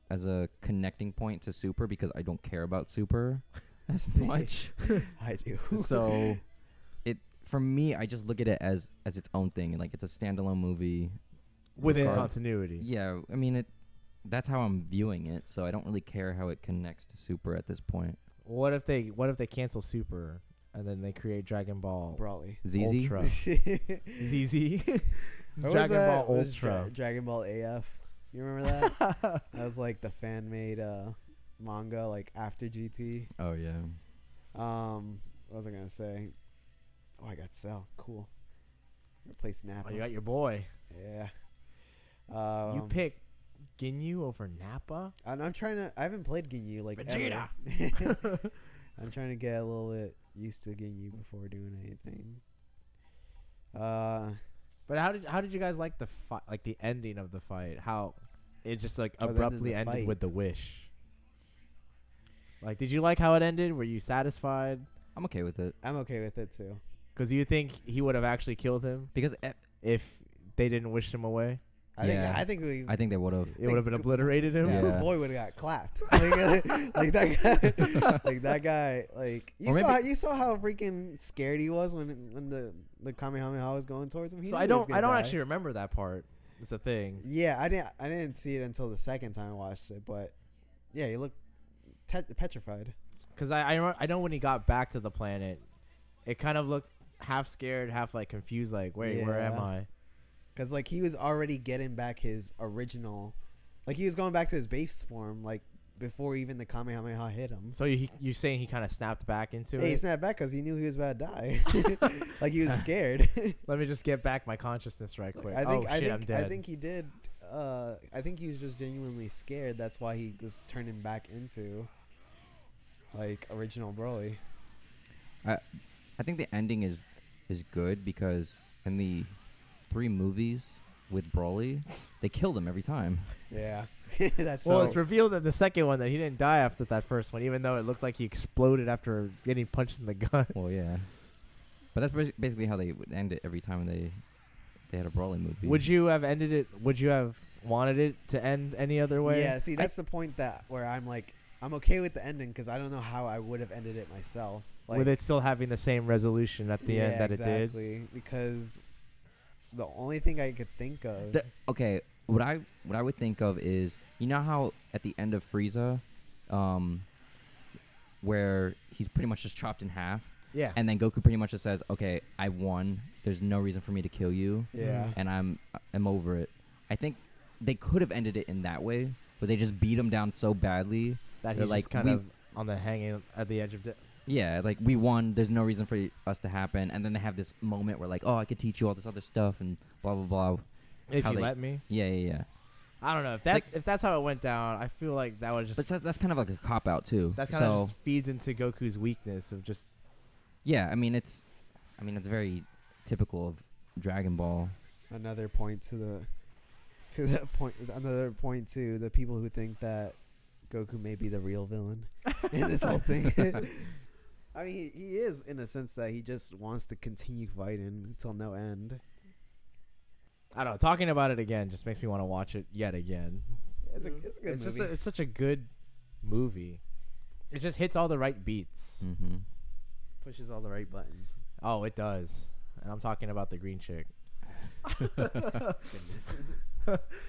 [SPEAKER 1] as a connecting point to Super, because I don't care about Super as much.
[SPEAKER 2] I do.
[SPEAKER 1] So for me, I just look at it as its own thing. Like it's a standalone movie
[SPEAKER 3] within continuity.
[SPEAKER 1] Yeah, I mean that's how I'm viewing it. So I don't really care how it connects to Super at this point.
[SPEAKER 3] What if they cancel Super and then they create Dragon Ball
[SPEAKER 2] Broly
[SPEAKER 1] ZZ
[SPEAKER 3] Ultra? ZZ. Dragon Ball Ultra.
[SPEAKER 2] Dragon Ball AF. You remember that? That was like the fan made manga, like after GT.
[SPEAKER 1] Oh yeah.
[SPEAKER 2] What was I gonna say? Oh, I got Cell. Cool. Replace Nappa.
[SPEAKER 3] Oh, you got your boy.
[SPEAKER 2] Yeah.
[SPEAKER 3] You pick Ginyu over Nappa?
[SPEAKER 2] I'm trying to. I haven't played Ginyu like
[SPEAKER 3] Vegeta.
[SPEAKER 2] ever. I'm trying to get a little bit used to Ginyu before doing anything.
[SPEAKER 3] But how did you guys like the fight? Like the ending of the fight? How it just like
[SPEAKER 2] the end of
[SPEAKER 3] abruptly
[SPEAKER 2] the
[SPEAKER 3] ended
[SPEAKER 2] fight.
[SPEAKER 3] with the wish? Like, did you like how it ended? Were you satisfied?
[SPEAKER 1] I'm okay with it.
[SPEAKER 2] I'm okay with it too.
[SPEAKER 3] Because you think he would have actually killed him
[SPEAKER 1] Because
[SPEAKER 3] if they didn't wish him away?
[SPEAKER 2] I think
[SPEAKER 1] they would have.
[SPEAKER 3] It would have been obliterated him.
[SPEAKER 1] Yeah.
[SPEAKER 2] Boy would have got clapped. Like that guy. Like that guy. Like you saw how freaking scared he was when the Kamehameha was going towards him.
[SPEAKER 3] So I don't actually remember that part. It's the thing.
[SPEAKER 2] Yeah, I didn't see it until the second time I watched it. But yeah, he looked petrified.
[SPEAKER 3] Because I know when he got back to the planet, it kind of looked half scared, half like confused. Like, wait, where am I?
[SPEAKER 2] Because like he was already getting back his original, like he was going back to his base form, like before even the Kamehameha hit him.
[SPEAKER 3] So you saying he kind of snapped back into it?
[SPEAKER 2] He snapped back because he knew he was about to die. Like he was scared.
[SPEAKER 3] Let me just get back my consciousness right quick.
[SPEAKER 2] I'm dead. I think he did. I think he was just genuinely scared. That's why he was turning back into like original Broly.
[SPEAKER 1] I think the ending is good, because in the 3 movies with Broly, they killed him every time.
[SPEAKER 2] Yeah. That's
[SPEAKER 3] well,
[SPEAKER 2] so
[SPEAKER 3] it's revealed in the second one that he didn't die after that first one, even though it looked like he exploded after getting punched in the gut.
[SPEAKER 1] Well, yeah. But that's basically how they would end it every time they had a Broly movie.
[SPEAKER 3] Would you have ended it? Would you have wanted it to end any other way?
[SPEAKER 2] Yeah, see, that's the point where I'm like, I'm okay with the ending because I don't know how I would have ended it myself. Like,
[SPEAKER 3] with it still having the same resolution at the end that it did?
[SPEAKER 2] Exactly, because the only thing I could think of...
[SPEAKER 1] what I would think of is, you know how at the end of Frieza, where he's pretty much just chopped in half,
[SPEAKER 3] Yeah.
[SPEAKER 1] and then Goku pretty much just says, "Okay, I won. There's no reason for me to kill you,
[SPEAKER 2] Yeah.
[SPEAKER 1] and I'm over it." I think they could have ended it in that way, but they just beat him down so badly.
[SPEAKER 3] that
[SPEAKER 1] they're
[SPEAKER 3] he's
[SPEAKER 1] like,
[SPEAKER 3] just kind
[SPEAKER 1] we-
[SPEAKER 3] of on the hanging at the edge of it.
[SPEAKER 1] Yeah, like we won. There's no reason for us to happen, and then they have this moment where like, "Oh, I could teach you all this other stuff," and blah blah blah.
[SPEAKER 3] If
[SPEAKER 1] How
[SPEAKER 3] you
[SPEAKER 1] they-
[SPEAKER 3] let me.
[SPEAKER 1] Yeah.
[SPEAKER 3] I don't know if that
[SPEAKER 1] Like-
[SPEAKER 3] if that's how it went down. I feel like that was just
[SPEAKER 1] But that's kind of like a cop out too.
[SPEAKER 3] that kind
[SPEAKER 1] so
[SPEAKER 3] of just feeds into Goku's weakness of just
[SPEAKER 1] yeah, I mean it's very typical of Dragon Ball.
[SPEAKER 2] Another point to the people who think that Goku may be the real villain in this whole thing. I mean, he is in a sense that he just wants to continue fighting until no end.
[SPEAKER 3] I don't know. Talking about it again just makes me want to watch it yet again.
[SPEAKER 2] It's a good
[SPEAKER 3] It's
[SPEAKER 2] movie.
[SPEAKER 3] it's such a good movie. It just hits all the right beats.
[SPEAKER 1] Mm-hmm.
[SPEAKER 2] Pushes all the right buttons.
[SPEAKER 3] Oh, it does. And I'm talking about the green chick.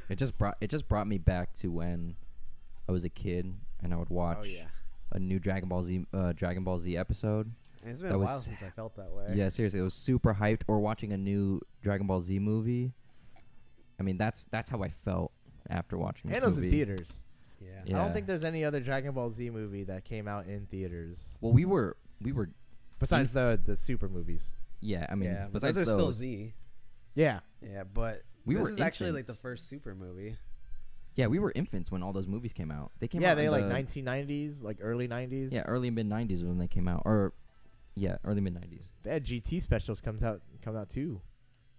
[SPEAKER 1] It just brought me back to when I was a kid and I would watch
[SPEAKER 2] Oh yeah.
[SPEAKER 1] a new Dragon Ball Z episode.
[SPEAKER 2] And it's been
[SPEAKER 1] That
[SPEAKER 2] a
[SPEAKER 1] was-
[SPEAKER 2] while since I felt that way.
[SPEAKER 1] Yeah, seriously, it was super hyped. Or watching a new Dragon Ball Z movie. I mean, that's how I felt after watching this
[SPEAKER 3] And it was
[SPEAKER 1] movie.
[SPEAKER 3] in theaters.
[SPEAKER 2] Yeah.
[SPEAKER 1] Yeah.
[SPEAKER 3] I don't think there's any other Dragon Ball Z movie that came out in theaters
[SPEAKER 1] Well, we were
[SPEAKER 3] besides the super movies.
[SPEAKER 1] yeah. I mean,
[SPEAKER 2] yeah, but
[SPEAKER 1] besides
[SPEAKER 2] those are still
[SPEAKER 1] those,
[SPEAKER 2] Z.
[SPEAKER 3] Yeah.
[SPEAKER 2] Yeah, but
[SPEAKER 1] we
[SPEAKER 2] this
[SPEAKER 1] were
[SPEAKER 2] is actually like the
[SPEAKER 1] infants.
[SPEAKER 2] first super movie.
[SPEAKER 1] Yeah, we were infants when all those movies came out. They came
[SPEAKER 3] Yeah,
[SPEAKER 1] out
[SPEAKER 3] they
[SPEAKER 1] in
[SPEAKER 3] like
[SPEAKER 1] the-
[SPEAKER 3] 1990s, like early 90s.
[SPEAKER 1] Yeah, early mid 90s when they came out, or yeah, early mid 90s.
[SPEAKER 3] They had GT specials come out too,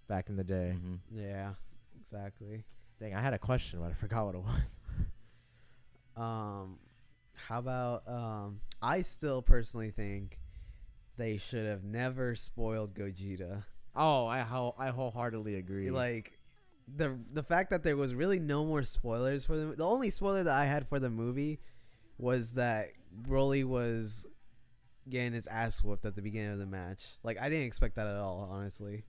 [SPEAKER 3] back in the day.
[SPEAKER 1] Mm-hmm.
[SPEAKER 2] Yeah, exactly.
[SPEAKER 3] Dang, I had a question, but I forgot what it was.
[SPEAKER 2] How about I still personally think they should have never spoiled Gogeta.
[SPEAKER 3] Oh, I wholeheartedly agree.
[SPEAKER 2] Like the fact that there was really no more spoilers for the only spoiler that I had for the movie was that Broly was getting his ass whooped at the beginning of the match. Like I didn't expect that at all, honestly.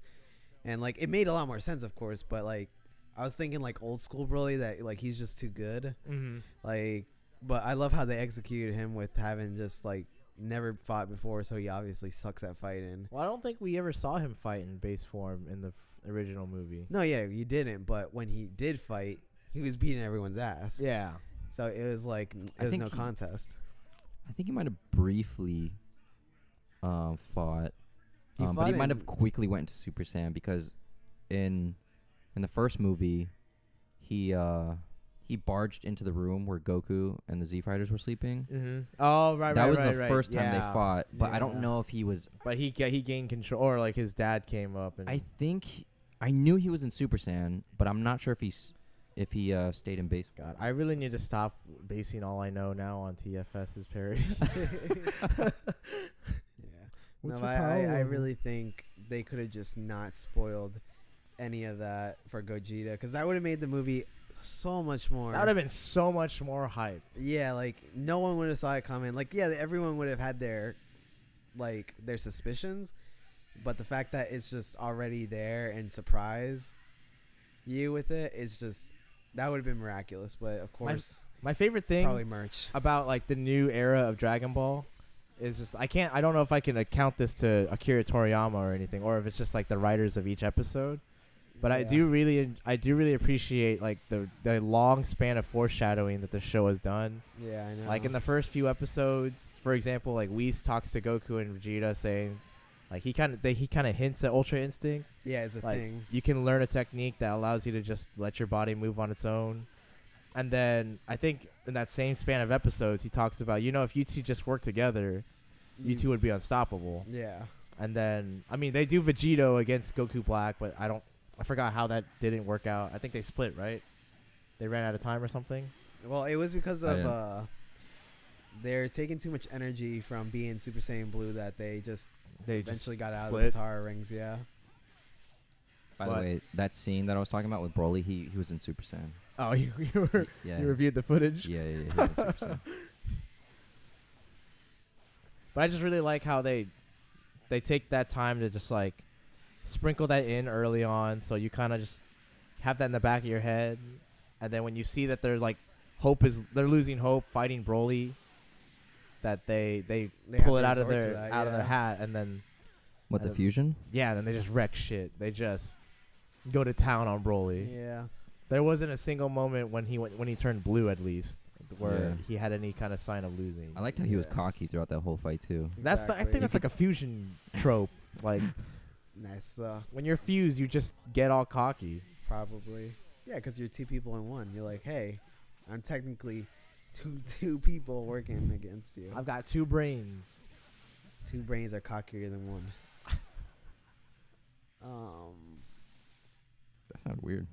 [SPEAKER 2] And like it made a lot more sense, of course, but like I was thinking like old school Broly that like he's just too good.
[SPEAKER 3] mm-hmm.
[SPEAKER 2] Like, but I love how they executed him with having just like never fought before, so he obviously sucks at fighting.
[SPEAKER 3] Well, I don't think we ever saw him fight in base form in the original movie.
[SPEAKER 2] No, yeah, you didn't. But when he did fight, he was beating everyone's ass.
[SPEAKER 3] Yeah.
[SPEAKER 2] So it was like
[SPEAKER 1] I
[SPEAKER 2] it was
[SPEAKER 1] think
[SPEAKER 2] no
[SPEAKER 1] he-
[SPEAKER 2] contest.
[SPEAKER 1] I think he might have briefly fought.
[SPEAKER 2] He
[SPEAKER 1] But
[SPEAKER 2] fought
[SPEAKER 1] he might
[SPEAKER 2] in-
[SPEAKER 1] have quickly went into Super Saiyan because in the first movie, he barged into the room where Goku and the Z Fighters were sleeping.
[SPEAKER 3] Mm-hmm. Oh, right,
[SPEAKER 1] That
[SPEAKER 3] right,
[SPEAKER 1] was
[SPEAKER 3] right,
[SPEAKER 1] the
[SPEAKER 3] right.
[SPEAKER 1] first time
[SPEAKER 3] Yeah.
[SPEAKER 1] they fought, but I
[SPEAKER 2] Yeah.
[SPEAKER 1] don't know if he was.
[SPEAKER 3] But he gained control, or like his dad came up and
[SPEAKER 1] I think I knew he was in Super Saiyan, but I'm not sure if he stayed in base.
[SPEAKER 3] God, I really need to stop basing all I know now on TFS's parodies.
[SPEAKER 2] Yeah.
[SPEAKER 3] What's
[SPEAKER 2] No,
[SPEAKER 3] your
[SPEAKER 2] I
[SPEAKER 3] power?
[SPEAKER 2] really think they could have just not spoiled any of that for Gogeta, because that would have made the movie so much more.
[SPEAKER 3] That would have been so much more hyped.
[SPEAKER 2] Yeah, like no one would have saw it coming. Like, yeah, everyone would have had their suspicions, but the fact that it's just already there and surprise you with it is just that would have been miraculous. But of course,
[SPEAKER 3] My favorite thing
[SPEAKER 2] probably merch.
[SPEAKER 3] about like the new era of Dragon Ball is just I don't know if I can account this to Akira Toriyama or anything, or if it's just like the writers of each episode. But I
[SPEAKER 2] Yeah.
[SPEAKER 3] do really appreciate like the long span of foreshadowing that the show has done.
[SPEAKER 2] Yeah, I know.
[SPEAKER 3] Like in the first few episodes, for example, like Whis talks to Goku and Vegeta saying, like he kind of hints at Ultra Instinct.
[SPEAKER 2] yeah, it's a
[SPEAKER 3] Like
[SPEAKER 2] thing.
[SPEAKER 3] you can learn a technique that allows you to just let your body move on its own. And then I think in that same span of episodes, he talks about, if you two just work together, you two would be unstoppable.
[SPEAKER 2] Yeah.
[SPEAKER 3] And then, I mean, they do Vegito against Goku Black, but I forgot how that didn't work out. I think they split, right? They ran out of time or something.
[SPEAKER 2] Well, it was because
[SPEAKER 1] I
[SPEAKER 2] of
[SPEAKER 1] didn't.
[SPEAKER 2] they're taking too much energy from being Super Saiyan Blue that they just
[SPEAKER 3] They just
[SPEAKER 2] eventually got out
[SPEAKER 3] split.
[SPEAKER 2] of the Tara rings. Yeah.
[SPEAKER 1] By the
[SPEAKER 3] What?
[SPEAKER 1] way, that scene that I was talking about with Broly, he was in Super Saiyan.
[SPEAKER 3] Oh, you
[SPEAKER 1] Yeah.
[SPEAKER 3] you reviewed the footage.
[SPEAKER 1] Yeah, he was in Super Saiyan.
[SPEAKER 3] But I just really like how they take that time to just like sprinkle that in early on, so you kind of just have that in the back of your head, and then when you see that they're like they're losing hope fighting Broly, that they
[SPEAKER 2] They
[SPEAKER 3] pull
[SPEAKER 2] have
[SPEAKER 3] it
[SPEAKER 2] to
[SPEAKER 3] out of
[SPEAKER 2] resort to
[SPEAKER 3] their
[SPEAKER 2] that,
[SPEAKER 3] out of their
[SPEAKER 2] yeah.
[SPEAKER 3] hat, and then
[SPEAKER 1] What, the
[SPEAKER 3] don't-
[SPEAKER 1] fusion?
[SPEAKER 3] then they just wreck shit. They just go to town on Broly.
[SPEAKER 2] Yeah.
[SPEAKER 3] There wasn't a single moment when he turned blue, at least, where
[SPEAKER 1] Yeah.
[SPEAKER 3] he had any kind of sign of losing.
[SPEAKER 1] I liked how he was
[SPEAKER 2] Yeah.
[SPEAKER 1] cocky throughout that whole fight too.
[SPEAKER 3] I
[SPEAKER 2] Exactly.
[SPEAKER 3] think that's like a fusion trope. Like
[SPEAKER 2] Nice.
[SPEAKER 3] when you're fused, you just get all cocky.
[SPEAKER 2] Probably. Yeah, because you're two people in one. You're like, hey, I'm technically two people working against you.
[SPEAKER 3] I've got two brains.
[SPEAKER 2] Two brains are cockier than one.
[SPEAKER 1] That sounded weird.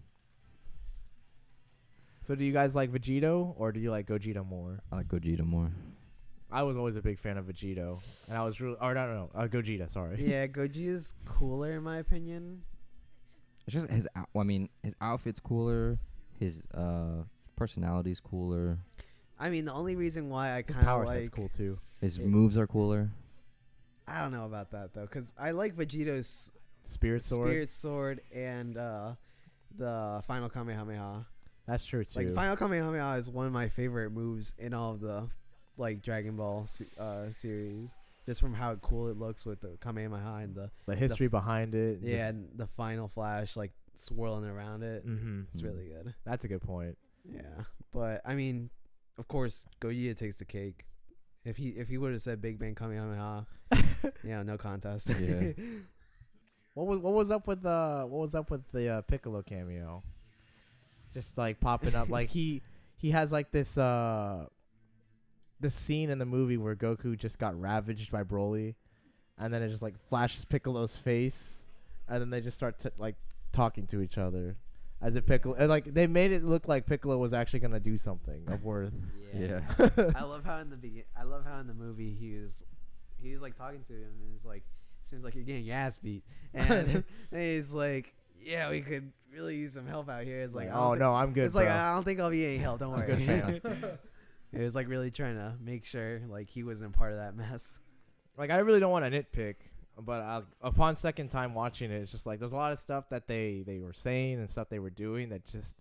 [SPEAKER 3] So do you guys like Vegito or do you like Gogeta more?
[SPEAKER 1] I like Gogeta more.
[SPEAKER 3] I was always a big fan of Vegito, and I was really Gogeta. Sorry.
[SPEAKER 2] Yeah, Goji is cooler in my opinion.
[SPEAKER 1] It's just his. His outfit's cooler. His personality's cooler.
[SPEAKER 2] I mean, the only reason why I
[SPEAKER 3] His
[SPEAKER 2] kind
[SPEAKER 3] power
[SPEAKER 2] of
[SPEAKER 3] set's
[SPEAKER 2] like
[SPEAKER 3] cool too.
[SPEAKER 1] His
[SPEAKER 2] It-
[SPEAKER 1] moves are cooler.
[SPEAKER 2] I don't know about that though, because I like Vegito's
[SPEAKER 3] Spirit Sword.
[SPEAKER 2] Spirit Sword and the Final Kamehameha.
[SPEAKER 3] That's true too.
[SPEAKER 2] Like Final Kamehameha is one of my favorite moves in all of the like Dragon Ball series, just from how cool it looks with the Kamehameha and
[SPEAKER 3] the history behind it.
[SPEAKER 2] yeah, and the final flash like swirling around it.
[SPEAKER 3] Mm-hmm.
[SPEAKER 2] It's really good.
[SPEAKER 3] That's a good point.
[SPEAKER 2] Yeah, but I mean, of course, Gogeta takes the cake. If he would have said Big Bang Kamehameha, yeah, no contest.
[SPEAKER 1] Yeah.
[SPEAKER 3] What was up with the Piccolo cameo? Just like popping up, like he has like this scene in the movie where Goku just got ravaged by Broly, and then it just like flashes Piccolo's face, and then they just start like talking to each other, as if Piccolo and like they made it look like Piccolo was actually gonna do something of worth.
[SPEAKER 1] Yeah.
[SPEAKER 2] I love how in the movie he was like talking to him and he's like, seems like you're getting your ass beat, and he's like, yeah, we could really use some help out here. It's like,
[SPEAKER 3] oh no, I'm good.
[SPEAKER 2] It's
[SPEAKER 3] bro.
[SPEAKER 2] like I don't think I'll be any help. Don't
[SPEAKER 3] I'm
[SPEAKER 2] worry.
[SPEAKER 3] good, fam.
[SPEAKER 2] It was like really trying to make sure like he wasn't part of that mess.
[SPEAKER 3] Like I really don't want to nitpick, but upon second time watching it, it's just like there's a lot of stuff that they were saying and stuff they were doing that just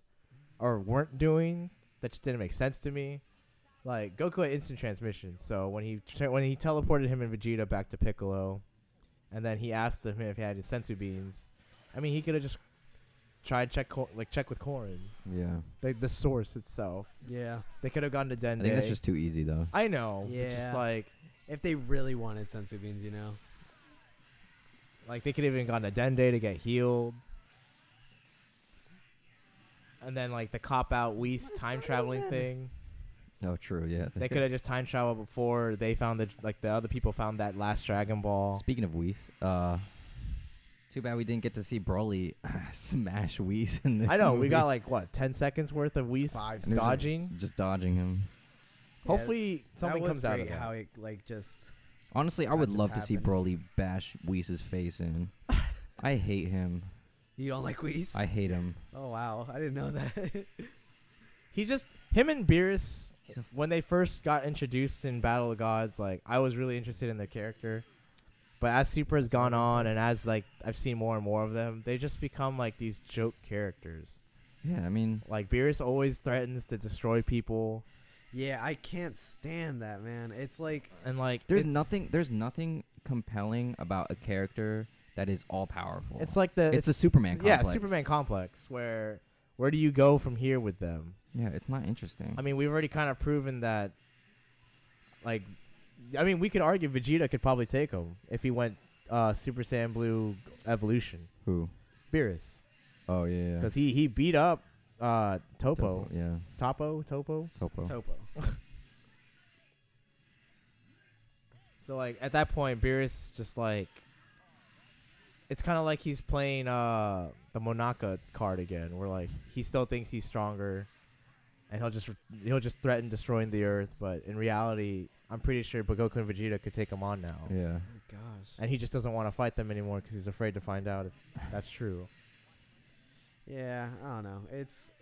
[SPEAKER 3] or weren't doing that just didn't make sense to me. Like Goku had instant transmission, so when he teleported him and Vegeta back to Piccolo, and then he asked him if he had his sensu beans, I mean he could have just tried check with Korin,
[SPEAKER 1] Yeah.
[SPEAKER 3] the source itself.
[SPEAKER 2] Yeah.
[SPEAKER 3] They could have gone to Dende.
[SPEAKER 1] I think that's just too easy though.
[SPEAKER 3] I know. Yeah.
[SPEAKER 2] Yeah.
[SPEAKER 3] Just like
[SPEAKER 2] If they really wanted sensu beans, you know.
[SPEAKER 3] Like they could have even gone to Dende to get healed. And then like the cop out Whis time traveling thing.
[SPEAKER 1] Oh, true. Yeah.
[SPEAKER 3] They could have just time traveled before they found the other people found that last Dragon Ball.
[SPEAKER 1] Speaking of Whis, too bad we didn't get to see Broly smash Whis in this.
[SPEAKER 3] I know,
[SPEAKER 1] movie.
[SPEAKER 3] we got like what, 10 seconds worth of Whis
[SPEAKER 2] 5
[SPEAKER 1] And it was
[SPEAKER 3] dodging.
[SPEAKER 1] just dodging him.
[SPEAKER 3] Hopefully something
[SPEAKER 2] that was
[SPEAKER 3] comes out of
[SPEAKER 2] great
[SPEAKER 3] that.
[SPEAKER 2] how it like just
[SPEAKER 1] Honestly, I
[SPEAKER 2] That
[SPEAKER 1] would
[SPEAKER 2] just
[SPEAKER 1] love to see
[SPEAKER 2] happened.
[SPEAKER 1] Broly bash Whis' face in. I hate him.
[SPEAKER 2] you don't like Whis.
[SPEAKER 1] I hate him.
[SPEAKER 2] Oh wow, I didn't know that.
[SPEAKER 3] He just him and Beerus
[SPEAKER 1] He's a
[SPEAKER 3] when they first got introduced in Battle of Gods, like I was really interested in their character. But as Super has gone on and as like I've seen more and more of them, they just become like these joke characters.
[SPEAKER 1] Yeah, I mean,
[SPEAKER 3] Like Beerus always threatens to destroy people,
[SPEAKER 2] Yeah, I can't stand that, man. It's like
[SPEAKER 3] and like
[SPEAKER 1] there's
[SPEAKER 3] it's-
[SPEAKER 1] nothing compelling about a character that is all powerful.
[SPEAKER 3] It's like
[SPEAKER 1] it's the Superman complex.
[SPEAKER 3] yeah, Superman complex. Where do you go from here with them?
[SPEAKER 1] Yeah, it's not interesting.
[SPEAKER 3] I mean, we've already kind of proven that. Like, I mean, we could argue Vegeta could probably take him if he went Super Saiyan Blue Evolution.
[SPEAKER 1] Who?
[SPEAKER 3] Beerus,
[SPEAKER 1] Oh yeah.
[SPEAKER 3] because he beat up Topo.
[SPEAKER 1] Yeah.
[SPEAKER 3] Topo.
[SPEAKER 1] Topo.
[SPEAKER 2] Topo.
[SPEAKER 3] So like at that point, Beerus just like. It's kind of like he's playing the Monaka card again, where like he still thinks he's stronger, and he'll just threaten destroying the Earth. But in reality, I'm pretty sure Goku and Vegeta could take him on now,
[SPEAKER 1] Yeah.
[SPEAKER 2] Gosh.
[SPEAKER 3] and he just doesn't want to fight them anymore because he's afraid to find out if that's true.
[SPEAKER 2] Yeah, I don't know. It's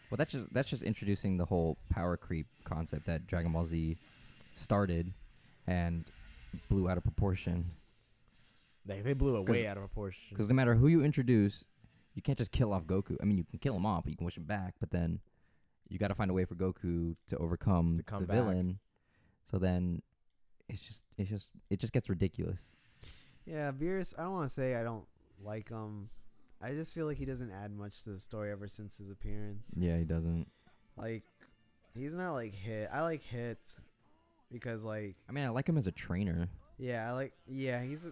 [SPEAKER 1] Well, that's just introducing the whole power creep concept that Dragon Ball Z started and blew out of proportion.
[SPEAKER 3] They blew it
[SPEAKER 1] 'Cause-
[SPEAKER 3] way out of proportion.
[SPEAKER 1] Because no matter who you introduce, you can't just kill off Goku. I mean, you can kill him off, but you can wish him back. But then you got to find a way for Goku to overcome
[SPEAKER 3] To come
[SPEAKER 1] the
[SPEAKER 3] back.
[SPEAKER 1] villain. So then it just gets ridiculous.
[SPEAKER 2] Yeah, Beerus. I don't want to say I don't like him. I just feel like he doesn't add much to the story ever since his appearance.
[SPEAKER 1] Yeah, he doesn't.
[SPEAKER 2] Like, he's not like Hit. I like Hit because like
[SPEAKER 1] I mean, I like him as a trainer.
[SPEAKER 2] he's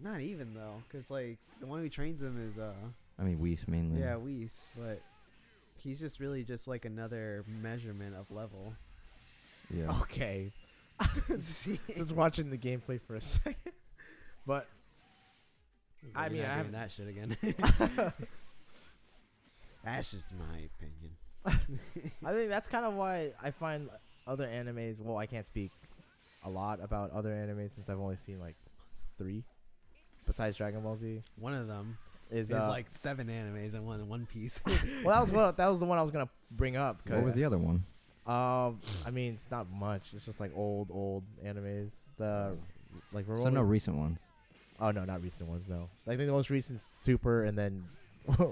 [SPEAKER 2] not even though, because like the one who trains him is
[SPEAKER 1] I mean, Whis mainly.
[SPEAKER 2] yeah, Whis, but he's just really just like another measurement of level.
[SPEAKER 1] Yeah.
[SPEAKER 3] Okay. Just watching the gameplay for a second. But I mean,
[SPEAKER 2] you're not
[SPEAKER 3] I
[SPEAKER 2] doing that shit again. That's just my opinion.
[SPEAKER 3] I think that's kind of why I find other animes. Well, I can't speak a lot about other animes since I've only seen like 3, besides Dragon Ball Z.
[SPEAKER 2] One of them
[SPEAKER 3] Is
[SPEAKER 2] is like 7 animes and One Piece.
[SPEAKER 3] well, that was the one I was gonna bring up.
[SPEAKER 1] What was the other one?
[SPEAKER 3] I mean, it's not much. It's just like old animes. We're
[SPEAKER 1] So
[SPEAKER 3] only-
[SPEAKER 1] no recent ones.
[SPEAKER 3] Oh no, not recent ones. No, I think the most recent is Super, and then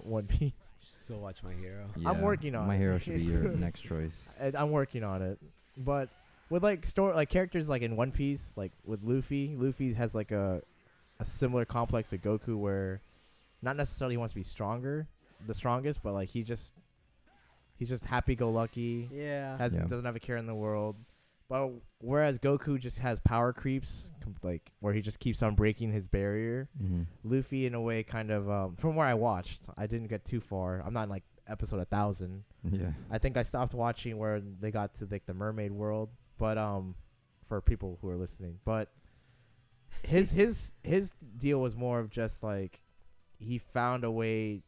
[SPEAKER 3] One Piece.
[SPEAKER 2] Still watch My Hero.
[SPEAKER 1] Yeah,
[SPEAKER 3] I'm working on
[SPEAKER 1] My
[SPEAKER 3] it.
[SPEAKER 1] Hero should be your next choice.
[SPEAKER 3] I'm working on it, but with like characters like in One Piece, like with Luffy has like a similar complex to Goku, where not necessarily he wants to be the strongest, but like he's just happy-go-lucky.
[SPEAKER 2] Yeah.
[SPEAKER 3] Doesn't have a care in the world. But whereas Goku just has power creeps, like where he just keeps on breaking his barrier,
[SPEAKER 1] Mm-hmm.
[SPEAKER 3] Luffy in a way kind of from where I watched, I didn't get too far. I'm not in like episode 1000.
[SPEAKER 1] Yeah.
[SPEAKER 3] I think I stopped watching where they got to like the mermaid world, but for people who are listening, but his deal was more of just like he found a way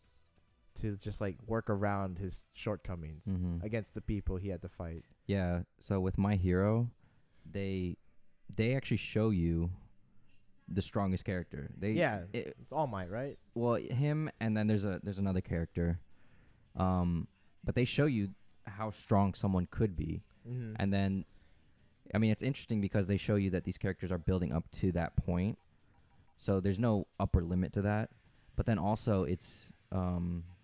[SPEAKER 3] to just like work around his shortcomings
[SPEAKER 1] Mm-hmm.
[SPEAKER 3] against the people he had to fight.
[SPEAKER 1] Yeah. So with My Hero, they actually show you the strongest character.
[SPEAKER 3] It's All Might, right?
[SPEAKER 1] Well, him, and then there's another character. But they show you how strong someone could be.
[SPEAKER 3] Mm-hmm.
[SPEAKER 1] And then, I mean, it's interesting because they show you that these characters are building up to that point. So there's no upper limit to that. But then also it's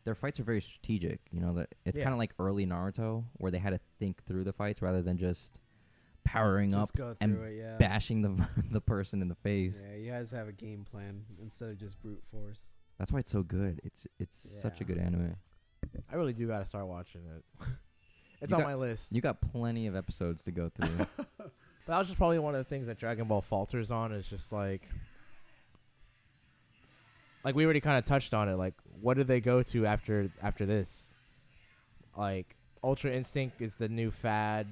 [SPEAKER 1] their fights are very strategic. You know, that it's
[SPEAKER 3] Yeah.
[SPEAKER 1] kind of like early Naruto where they had to think through the fights rather than just powering up
[SPEAKER 2] Just go
[SPEAKER 1] and
[SPEAKER 2] through it, yeah.
[SPEAKER 1] bashing the person in the face.
[SPEAKER 2] Yeah, you guys have a game plan instead of just brute force.
[SPEAKER 1] That's why it's so good. It's such a
[SPEAKER 2] Yeah.
[SPEAKER 1] good anime.
[SPEAKER 3] I really do gotta start watching it. It's
[SPEAKER 1] You
[SPEAKER 3] on
[SPEAKER 1] got-
[SPEAKER 3] my list.
[SPEAKER 1] You got plenty of episodes to go through.
[SPEAKER 3] But that was just probably one of the things that Dragon Ball falters on, is just like we already kind of touched on it. Like, what did they go to after this? Like, Ultra Instinct is the new fad.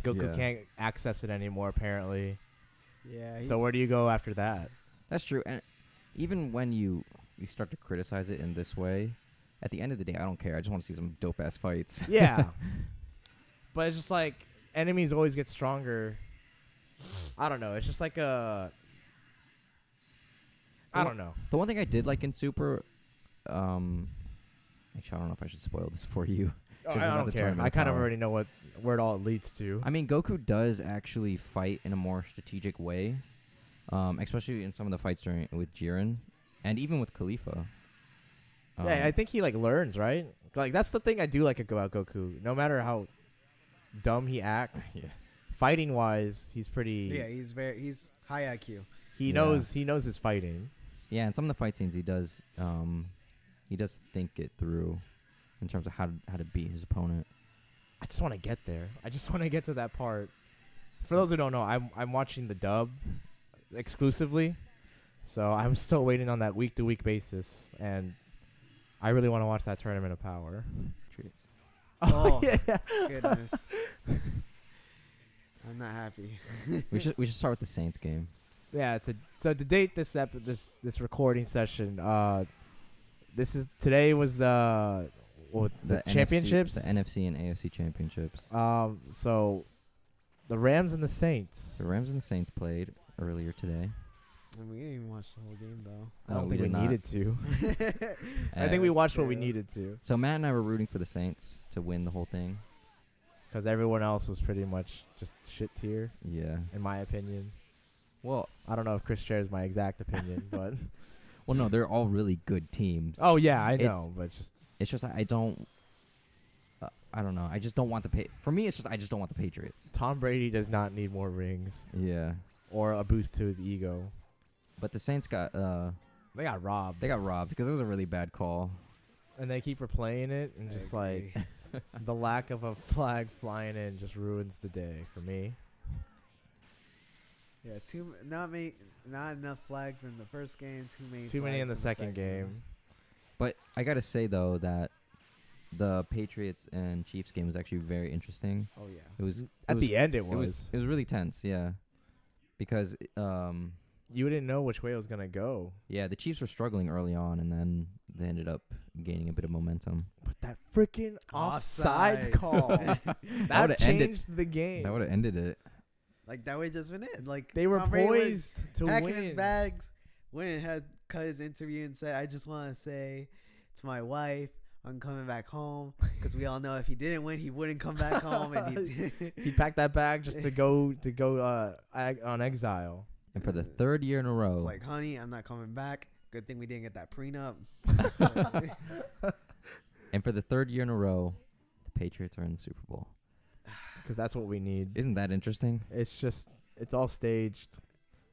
[SPEAKER 3] Goku
[SPEAKER 1] Yeah.
[SPEAKER 3] can't access it anymore, apparently.
[SPEAKER 2] Yeah.
[SPEAKER 3] So where do you go after that?
[SPEAKER 1] That's true. And even when you start to criticize it in this way, at the end of the day, I don't care. I just want to see some dope ass fights.
[SPEAKER 3] Yeah. But it's just like enemies always get stronger. I don't know. It's just like I don't know.
[SPEAKER 1] The one thing I did like in Super, actually, I don't know if I should spoil this for you.
[SPEAKER 3] Oh,
[SPEAKER 1] 'Cause
[SPEAKER 3] I
[SPEAKER 1] it's
[SPEAKER 3] don't
[SPEAKER 1] not the
[SPEAKER 3] care.
[SPEAKER 1] Tournament
[SPEAKER 3] I
[SPEAKER 1] of
[SPEAKER 3] kind of
[SPEAKER 1] Power.
[SPEAKER 3] already know where it all leads to.
[SPEAKER 1] I mean, Goku does actually fight in a more strategic way, especially in some of the fights with Jiren, and even with Khalifa.
[SPEAKER 3] Yeah, I think he like learns, right? Like that's the thing I do like about Goku. No matter how dumb he acts,
[SPEAKER 1] Yeah.
[SPEAKER 3] fighting wise, he's pretty.
[SPEAKER 2] Yeah, he's high IQ.
[SPEAKER 3] He
[SPEAKER 1] Yeah.
[SPEAKER 3] knows his fighting.
[SPEAKER 1] Yeah, in some of the fight scenes, he does think it through in terms of how to beat his opponent.
[SPEAKER 3] I just want to get there. I just want to get to that part. For those who don't know, I'm watching the dub exclusively, so I'm still waiting on that week to week basis, and I really want to watch that Tournament of Power.
[SPEAKER 1] Treats.
[SPEAKER 2] Oh,
[SPEAKER 3] yeah.
[SPEAKER 2] Goodness. I'm not happy.
[SPEAKER 1] we should start with the Saints game.
[SPEAKER 3] Yeah, so to date this this recording session, today was the championships,
[SPEAKER 1] NFC, the NFC and AFC championships.
[SPEAKER 3] So the Rams and the Saints.
[SPEAKER 1] The Rams and the Saints played earlier today.
[SPEAKER 2] And we didn't even watch the whole game though.
[SPEAKER 3] I don't
[SPEAKER 1] we
[SPEAKER 3] think we
[SPEAKER 1] did not.
[SPEAKER 3] needed to. I think
[SPEAKER 1] Uh,
[SPEAKER 3] we
[SPEAKER 2] That's
[SPEAKER 3] watched what we
[SPEAKER 2] true.
[SPEAKER 3] needed to,
[SPEAKER 1] So Matt and I were rooting for the Saints to win the whole thing.
[SPEAKER 3] because everyone else was pretty much just shit tier,
[SPEAKER 1] Yeah.
[SPEAKER 3] in my opinion.
[SPEAKER 1] Well,
[SPEAKER 3] I don't know if Chris shares my exact opinion, but
[SPEAKER 1] no, they're all really good teams.
[SPEAKER 3] oh yeah, I
[SPEAKER 1] It's-
[SPEAKER 3] know, but just
[SPEAKER 1] It's just I don't. I don't know. I just don't want for me, it's just I just don't want the Patriots.
[SPEAKER 3] Tom Brady does not need more rings
[SPEAKER 1] Yeah.
[SPEAKER 3] or a boost to his ego.
[SPEAKER 1] But the Saints got
[SPEAKER 3] They got robbed.
[SPEAKER 1] they got robbed because it was a really bad call.
[SPEAKER 3] And they keep replaying it, and
[SPEAKER 2] I
[SPEAKER 3] just
[SPEAKER 2] agree.
[SPEAKER 3] like the lack of a flag flying in just ruins the day for me.
[SPEAKER 2] Yeah, not enough flags in the first game.
[SPEAKER 3] Too many in the second game.
[SPEAKER 1] But I gotta say though that the Patriots and Chiefs game was actually very interesting.
[SPEAKER 2] Oh yeah.
[SPEAKER 1] It was
[SPEAKER 3] At the end,
[SPEAKER 1] it was really tense. Yeah, because
[SPEAKER 3] you didn't know which way it was gonna go.
[SPEAKER 1] yeah, the Chiefs were struggling early on, and then they ended up gaining a bit of momentum.
[SPEAKER 3] But that freaking offside
[SPEAKER 2] Offsides.
[SPEAKER 3] call that
[SPEAKER 1] would've ended-
[SPEAKER 3] changed the game.
[SPEAKER 1] That would have ended it.
[SPEAKER 2] Like that would just been it. Like
[SPEAKER 3] They were
[SPEAKER 2] Tom Brady was
[SPEAKER 3] poised to
[SPEAKER 2] packing
[SPEAKER 3] win.
[SPEAKER 2] his bags. Went and had cut his interview and said, "I just want to say to my wife, I'm coming back home because we all know if he didn't win, he wouldn't come back home." And
[SPEAKER 3] He packed that bag just to go on exile.
[SPEAKER 1] And for the third year in a row,
[SPEAKER 2] it's like, honey, I'm not coming back. Good thing we didn't get that prenup.
[SPEAKER 1] and for the third year in a row, the Patriots are in the Super Bowl.
[SPEAKER 3] Because that's what we need.
[SPEAKER 1] Isn't that interesting?
[SPEAKER 3] It's all staged.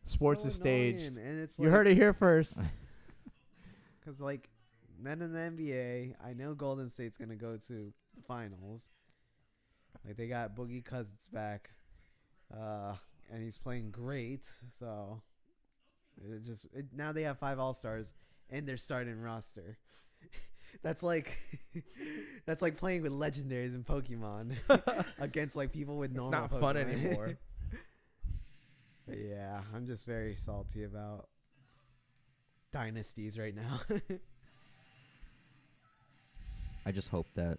[SPEAKER 3] Sports
[SPEAKER 2] So
[SPEAKER 3] is staged.
[SPEAKER 2] annoying, and it's
[SPEAKER 3] You heard it here first.
[SPEAKER 2] Because like, then in the NBA, I know Golden State's gonna go to the finals. Like they got Boogie Cousins back, and he's playing great. So now they have 5 All-Stars and their starting roster. That's like playing with legendaries in Pokemon against like people with
[SPEAKER 3] It's
[SPEAKER 2] normal.
[SPEAKER 3] not fun
[SPEAKER 2] Pokemon.
[SPEAKER 3] anymore.
[SPEAKER 2] But yeah, I'm just very salty about dynasties right now.
[SPEAKER 1] I just hope the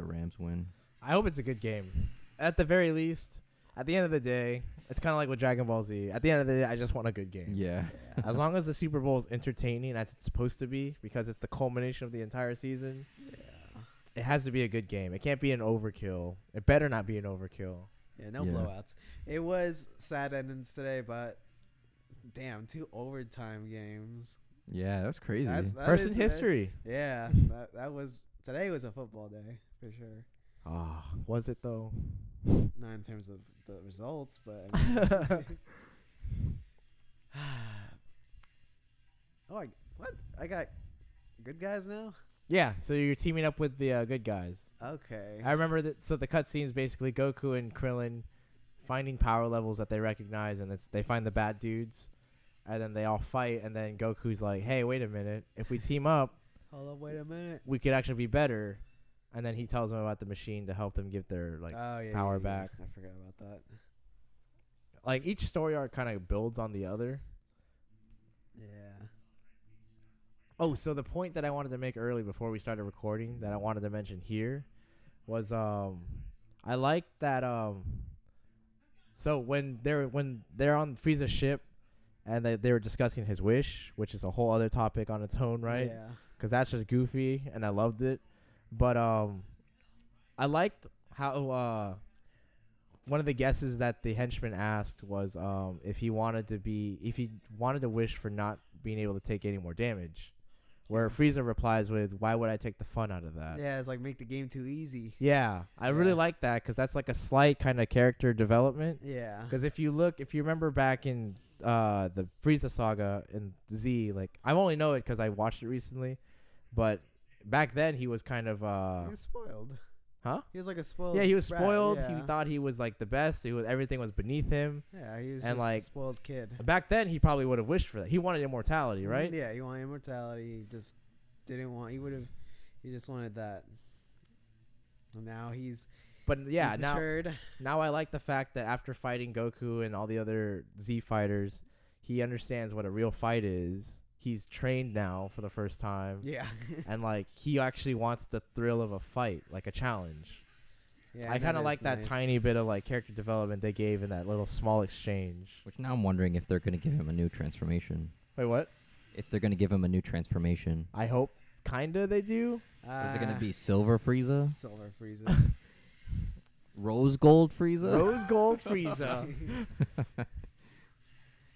[SPEAKER 1] Rams win.
[SPEAKER 3] I hope it's a good game. At the very least, at the end of the day, it's kind of like with Dragon Ball Z. At the end of the day, I just want a good game.
[SPEAKER 1] Yeah.
[SPEAKER 3] As long as the Super Bowl is entertaining as it's supposed to be, because it's the culmination of the entire season,
[SPEAKER 2] Yeah.
[SPEAKER 3] it has to be a good game. It can't be an overkill. It better not be an overkill.
[SPEAKER 2] Yeah, no
[SPEAKER 1] Yeah.
[SPEAKER 2] blowouts. It was sad endings today, but damn, 2 overtime games.
[SPEAKER 1] Yeah, that's crazy.
[SPEAKER 2] That
[SPEAKER 3] First in
[SPEAKER 2] is
[SPEAKER 3] history.
[SPEAKER 2] Yeah, that was today was a football day for sure.
[SPEAKER 3] Ah, was it though?
[SPEAKER 2] Not in terms of the results, but I mean, what? I got good guys now.
[SPEAKER 3] Yeah, so you're teaming up with the good guys.
[SPEAKER 2] Okay.
[SPEAKER 3] I remember that. So the cutscene is basically Goku and Krillin finding power levels that they recognize, and they find the bad dudes, and then they all fight. And then Goku's like, "Hey, wait a minute! If we team up,
[SPEAKER 2] Hold up, wait a minute.
[SPEAKER 3] we could actually be better." And then he tells them about the machine to help them get their
[SPEAKER 2] Oh yeah,
[SPEAKER 3] power
[SPEAKER 2] yeah.
[SPEAKER 3] back.
[SPEAKER 2] I forgot about that.
[SPEAKER 3] Like each story arc kind of builds on the other.
[SPEAKER 2] Yeah.
[SPEAKER 3] Oh, so the point that I wanted to make early before we started recording that I wanted to mention here was I like that so when they're on Frieza's ship and they were discussing his wish, which is a whole other topic on its own, right?
[SPEAKER 2] Yeah.
[SPEAKER 3] Because that's just goofy and I loved it. But I liked how one of the guesses that the henchman asked was if he wanted to wish for not being able to take any more damage. Where Frieza replies with, "Why would I take the fun out of that?"
[SPEAKER 2] Yeah, it's like make the game too easy.
[SPEAKER 3] Yeah, I really
[SPEAKER 2] Yeah.
[SPEAKER 3] like that because that's like a slight kind of character development.
[SPEAKER 2] Yeah.
[SPEAKER 3] Because if you remember back in the Frieza saga in Z, like I only know it because I watched it recently, but back then he was kind of
[SPEAKER 2] He was spoiled.
[SPEAKER 3] huh?
[SPEAKER 2] He was like a spoiled.
[SPEAKER 3] Yeah, he was
[SPEAKER 2] brat,
[SPEAKER 3] spoiled.
[SPEAKER 2] Yeah.
[SPEAKER 3] He thought he was like the best. Everything was beneath him.
[SPEAKER 2] Yeah, he was
[SPEAKER 3] and,
[SPEAKER 2] just
[SPEAKER 3] like,
[SPEAKER 2] a spoiled kid.
[SPEAKER 3] Back then, he probably would have wished for that. He wanted immortality, right?
[SPEAKER 2] Yeah, he wanted immortality. He just didn't want. He just wanted that. And now he's.
[SPEAKER 3] But yeah,
[SPEAKER 2] he's
[SPEAKER 3] now
[SPEAKER 2] matured.
[SPEAKER 3] I like the fact that after fighting Goku and all the other Z fighters, he understands what a real fight is. He's trained now for the first time.
[SPEAKER 2] Yeah.
[SPEAKER 3] And like he actually wants the thrill of a fight, like a challenge.
[SPEAKER 2] Yeah,
[SPEAKER 3] I kind of
[SPEAKER 2] is
[SPEAKER 3] like that
[SPEAKER 2] nice.
[SPEAKER 3] tiny bit of like character development they gave in that little small exchange.
[SPEAKER 1] Which now I'm wondering if they're going to give him a new transformation.
[SPEAKER 3] Wait, what?
[SPEAKER 1] If they're going to give him a new transformation.
[SPEAKER 3] I hope kinda they do.
[SPEAKER 1] Is it going to be Silver Frieza?
[SPEAKER 2] Silver Frieza?
[SPEAKER 1] Rose Gold Frieza?
[SPEAKER 3] Rose Gold Frieza.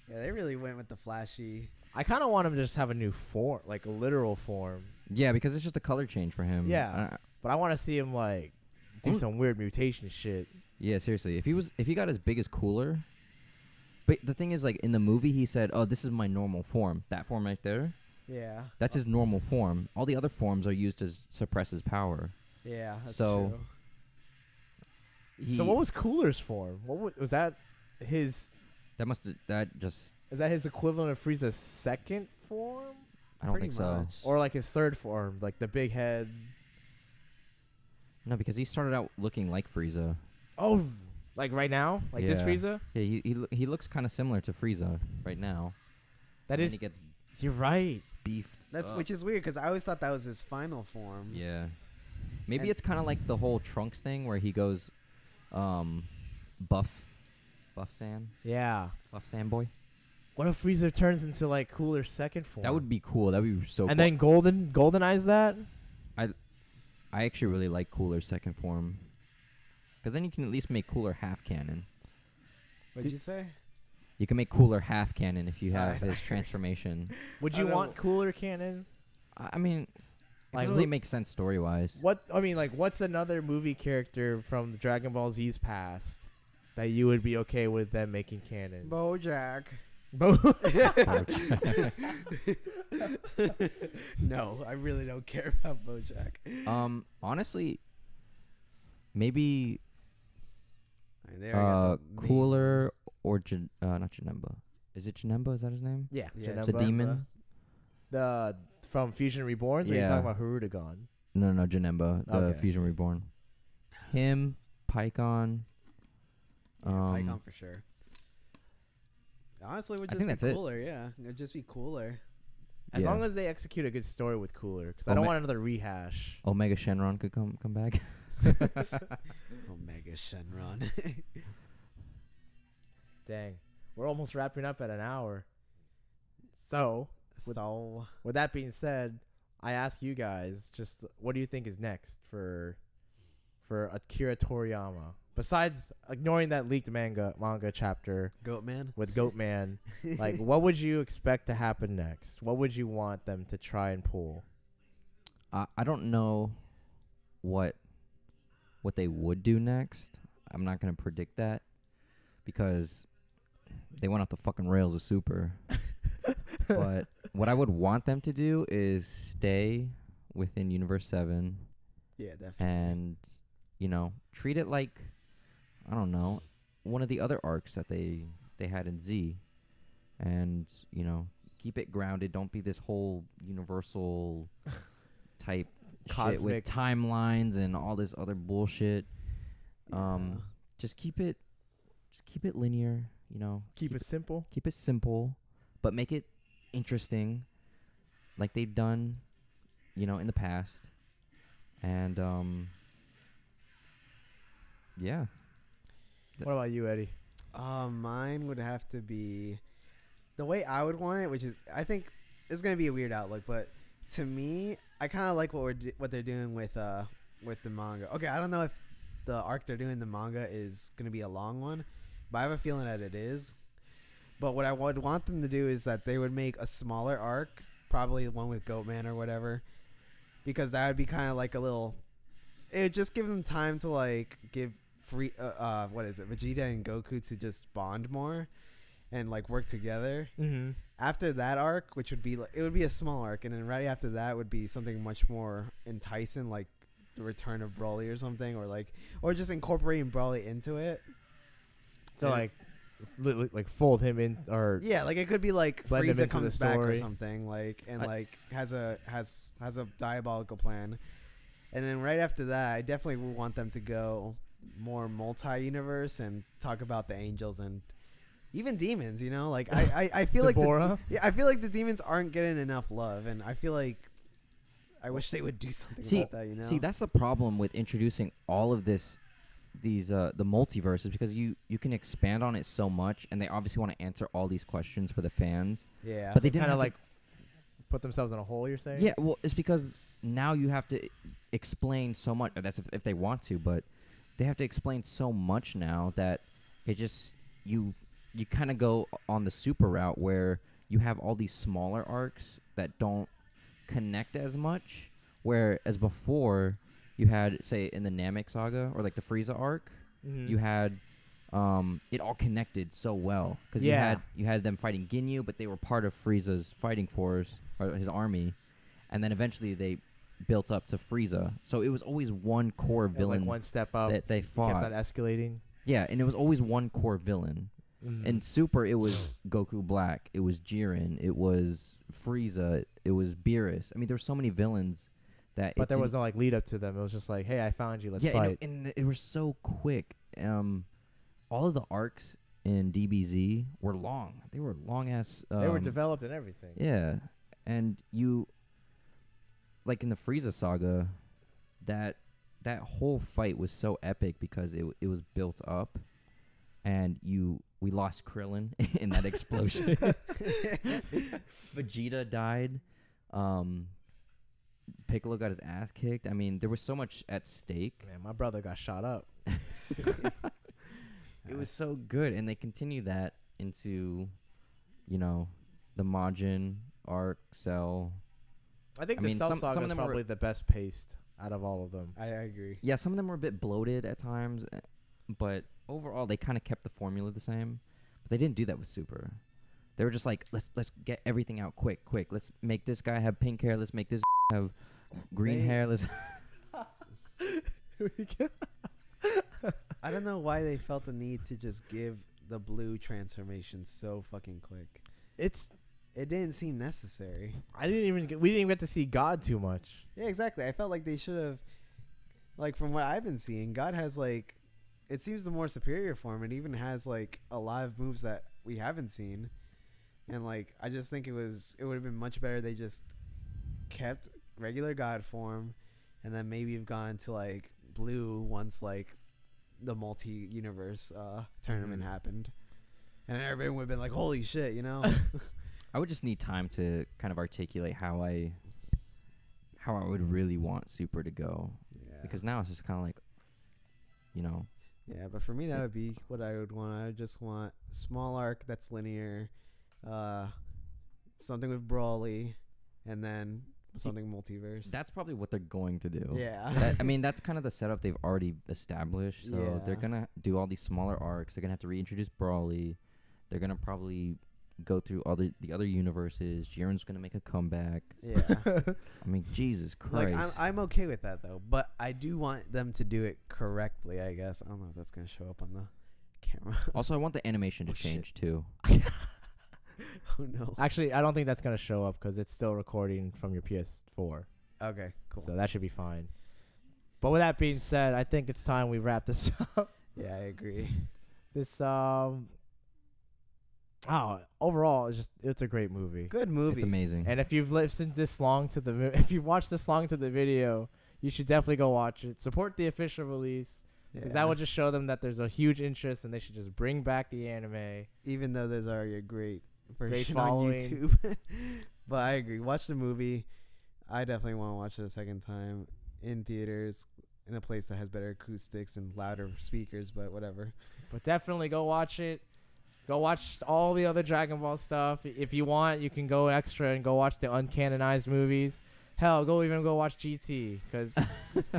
[SPEAKER 2] Yeah, they really went with the flashy.
[SPEAKER 3] I kind of want him to just have a new form, like a literal form.
[SPEAKER 1] Yeah, because it's just a color change for him.
[SPEAKER 3] Yeah. But I want to see him like do
[SPEAKER 1] Mm.
[SPEAKER 3] some weird mutation shit.
[SPEAKER 1] Yeah, seriously. If he got as big as Cooler, but the thing is, like in the movie, he said, "Oh, this is my normal form. That form right there,
[SPEAKER 2] Yeah.
[SPEAKER 1] that's his normal form. All the other forms are used to suppress his power."
[SPEAKER 2] Yeah, that's
[SPEAKER 1] So-
[SPEAKER 2] true.
[SPEAKER 3] So what was Cooler's form? Was that his?
[SPEAKER 1] That just
[SPEAKER 3] Is that his equivalent of Frieza's second form,
[SPEAKER 1] I don't
[SPEAKER 2] Pretty
[SPEAKER 1] think so.
[SPEAKER 2] much.
[SPEAKER 3] or like his third form, like the big head?
[SPEAKER 1] No, because he started out looking like Frieza.
[SPEAKER 3] Oh, like right now, like this
[SPEAKER 1] Yeah.
[SPEAKER 3] Frieza.
[SPEAKER 1] Yeah, he looks kind of similar to Frieza right now.
[SPEAKER 3] That
[SPEAKER 1] And
[SPEAKER 3] is.
[SPEAKER 1] then he gets
[SPEAKER 3] You're right.
[SPEAKER 1] beefed.
[SPEAKER 2] That's
[SPEAKER 1] up.
[SPEAKER 2] Which is weird because I always thought that was his final form.
[SPEAKER 1] Yeah. Maybe
[SPEAKER 2] And-
[SPEAKER 1] it's kind of like the whole Trunks thing where he goes buff Sand boy.
[SPEAKER 3] What if Frieza turns into like Cooler's second form?
[SPEAKER 1] That would be cool. That would be so cool.
[SPEAKER 3] And then Golden Eyes that.
[SPEAKER 1] I actually really like Cooler's second form. Because then you can at least make Cooler half canon.
[SPEAKER 2] What'd you say?
[SPEAKER 1] You can make Cooler half canon if you have
[SPEAKER 2] I
[SPEAKER 1] his transformation.
[SPEAKER 3] Would
[SPEAKER 2] I
[SPEAKER 3] you
[SPEAKER 2] don't
[SPEAKER 3] want Cooler canon?
[SPEAKER 1] I mean, it
[SPEAKER 3] Like
[SPEAKER 1] doesn't
[SPEAKER 3] who-
[SPEAKER 1] really make sense story-wise.
[SPEAKER 3] What's another movie character from Dragon Ball Z's past that you would be okay with them making canon?
[SPEAKER 2] BoJack. No, I really don't care about BoJack.
[SPEAKER 1] Honestly, maybe
[SPEAKER 2] I mean, they already got the main
[SPEAKER 1] Cooler or not Janemba. Is it Janemba? Is that his name?
[SPEAKER 3] Yeah,
[SPEAKER 2] Yeah,
[SPEAKER 3] Janemba.
[SPEAKER 1] The demon?
[SPEAKER 3] The from Fusion Reborn. Or are you
[SPEAKER 1] Yeah.
[SPEAKER 3] talking about Hirudegan?
[SPEAKER 1] No, Janemba, the
[SPEAKER 3] Okay.
[SPEAKER 1] Fusion Reborn. Him, Pycon.
[SPEAKER 2] one. Yeah, Pycon for sure. Honestly, it would
[SPEAKER 1] I
[SPEAKER 2] just
[SPEAKER 1] think
[SPEAKER 2] be
[SPEAKER 1] that's it.
[SPEAKER 2] cooler. Yeah, it'd just be cooler.
[SPEAKER 3] As
[SPEAKER 1] Yeah.
[SPEAKER 3] long as they execute a good story with Cooler, because I don't want another rehash.
[SPEAKER 1] Omega Shenron could come back.
[SPEAKER 2] Omega Shenron.
[SPEAKER 3] Dang, we're almost wrapping up at an hour. So,
[SPEAKER 2] So
[SPEAKER 3] with that being said, I ask you guys, just what do you think is next for Akira Toriyama? Besides ignoring that leaked manga chapter
[SPEAKER 2] Goat Man.
[SPEAKER 3] with Goatman, like what would you expect to happen next? What would you want them to try and pull?
[SPEAKER 1] I don't know what they would do next. I'm not gonna predict that because they went off the fucking rails with Super. But what I would want them to do is stay within Universe 7
[SPEAKER 2] Yeah, definitely.
[SPEAKER 1] and, treat it like, I don't know, one of the other arcs that they had in Z. And, keep it grounded. Don't be this whole universal type shit with
[SPEAKER 3] Cosmic.
[SPEAKER 1] timelines and all this other bullshit.
[SPEAKER 2] Yeah.
[SPEAKER 1] Just keep it linear,
[SPEAKER 3] Keep it simple.
[SPEAKER 1] keep it simple, but make it interesting, like they've done, in the past. And yeah.
[SPEAKER 3] What about you, Eddie?
[SPEAKER 2] Mine would have to be the way I would want it, which is I think it's gonna be a weird outlook, but to me, I kind of like what they're doing with the manga. Okay, I don't know if the arc they're doing in the manga is gonna be a long one, but I have a feeling that it is. But what I would want them to do is that they would make a smaller arc, probably one with Goatman or whatever, because that would be kind of like a little. It would just give them time to like give Vegeta and Goku to just bond more, and like work together.
[SPEAKER 3] Mm-hmm.
[SPEAKER 2] After that arc, which would be like, it would be a small arc, and then right after that would be something much more enticing, like the return of Broly or something, or just incorporating Broly into it.
[SPEAKER 3] So
[SPEAKER 2] Yeah.
[SPEAKER 3] like fold him in, or
[SPEAKER 2] Yeah, like it could be like
[SPEAKER 3] Blend him
[SPEAKER 2] Frieza
[SPEAKER 3] into
[SPEAKER 2] comes
[SPEAKER 3] the
[SPEAKER 2] back or
[SPEAKER 3] story.
[SPEAKER 2] something, has a diabolical plan, and then right after that, I definitely would want them to go more multi-universe and talk about the angels and even demons. I feel like
[SPEAKER 3] Deborah?
[SPEAKER 2] I feel like the demons aren't getting enough love, and I feel like I wish they would do something about that.
[SPEAKER 1] See, that's the problem with introducing all of these the multiverses, because you can expand on it so much, and they obviously want to answer all these questions for the fans.
[SPEAKER 2] Yeah,
[SPEAKER 1] But they didn't
[SPEAKER 3] kind of
[SPEAKER 1] have
[SPEAKER 3] like put themselves in a hole. You're saying?
[SPEAKER 1] Yeah, well, it's because now you have to explain so much. That's if they want to, but they have to explain so much now that it just you kind of go on the super route where you have all these smaller arcs that don't connect as much. Whereas before, you had, say, in the Namek saga or like the Frieza arc, you had it all connected so well because you had them fighting Ginyu, but they were part of Frieza's fighting force or his army, and then eventually they built up to Frieza. So it was always one core villain,
[SPEAKER 3] like one step up
[SPEAKER 1] that they fought.
[SPEAKER 3] Kept that escalating.
[SPEAKER 1] Yeah, and it was always one core villain. In Super, it was Goku Black, it was Jiren, it was Frieza, it was Beerus. I mean, there were so many villains that.
[SPEAKER 3] But there was no like lead up to them. It was just like, hey, I found you. Let's fight.
[SPEAKER 1] And it was so quick. All of the arcs in DBZ were long. They were long ass.
[SPEAKER 3] They were developed and everything.
[SPEAKER 1] Yeah, and you, like in the Frieza saga, that whole fight was so epic because it was built up, and we lost Krillin in that explosion. Vegeta died. Piccolo got his ass kicked. I mean, there was so much at stake.
[SPEAKER 3] Man, my brother got shot up.
[SPEAKER 1] It was so good, and they continue that into, the Majin arc, Cell.
[SPEAKER 3] I think the Cell saga is probably the best paced out of all of them.
[SPEAKER 2] I agree.
[SPEAKER 1] Yeah, some of them were a bit bloated at times, but overall they kind of kept the formula the same. But they didn't do that with Super. They were just like, let's get everything out quick. Let's make this guy have pink hair. Let's make this have green hair. Let's.
[SPEAKER 2] I don't know why they felt the need to just give the blue transformation so fucking quick. It didn't seem necessary.
[SPEAKER 3] We didn't even get to see God too much.
[SPEAKER 2] Yeah, exactly. I felt like they should have, like, from what I've been seeing, God has, like, it seems the more superior form. It even has, like, a lot of moves that we haven't seen. And, like, I just think it would have been much better they just kept regular God form and then maybe have gone to, like, blue once, like, the multi-universe tournament happened. And everybody would have been like, holy shit,
[SPEAKER 1] I would just need time to kind of articulate how I would really want Super to go.
[SPEAKER 2] Yeah.
[SPEAKER 1] Because now it's just kind of like,
[SPEAKER 2] Yeah, but for me, that would be what I would want. I would just want a small arc that's linear, something with Brawly, and then something multiverse.
[SPEAKER 1] That's probably what they're going to do.
[SPEAKER 2] Yeah.
[SPEAKER 1] That's kind of the setup they've already established. So they're going to do all these smaller arcs. They're going to have to reintroduce Brawly. They're going to probably go through the other universes. Jiren's going to make a comeback.
[SPEAKER 2] Yeah.
[SPEAKER 1] I mean, Jesus Christ.
[SPEAKER 2] Like, I'm okay with that, though. But I do want them to do it correctly, I guess. I don't know if that's going to show up on the camera.
[SPEAKER 1] Also, I want the animation to change, too.
[SPEAKER 2] Oh, no.
[SPEAKER 3] Actually, I don't think that's going to show up because it's still recording from your PS4.
[SPEAKER 2] Okay, cool.
[SPEAKER 3] So that should be fine. But with that being said, I think it's time we wrap this up.
[SPEAKER 2] Yeah, I agree.
[SPEAKER 3] Overall, it's a great movie.
[SPEAKER 2] Good movie.
[SPEAKER 1] It's amazing.
[SPEAKER 3] And if you've listened this long to if you've watched this long to the video, you should definitely go watch it. Support the official release. Because that will just show them that there's a huge interest and they should just bring back the anime.
[SPEAKER 2] Even though there's already a great version
[SPEAKER 3] following
[SPEAKER 2] on YouTube. But I agree. Watch the movie. I definitely want to watch it a second time in theaters in a place that has better acoustics and louder speakers, but whatever.
[SPEAKER 3] But definitely go watch it. Go watch all the other Dragon Ball stuff. If you want, you can go extra and go watch the uncanonized movies. Hell, go watch GT because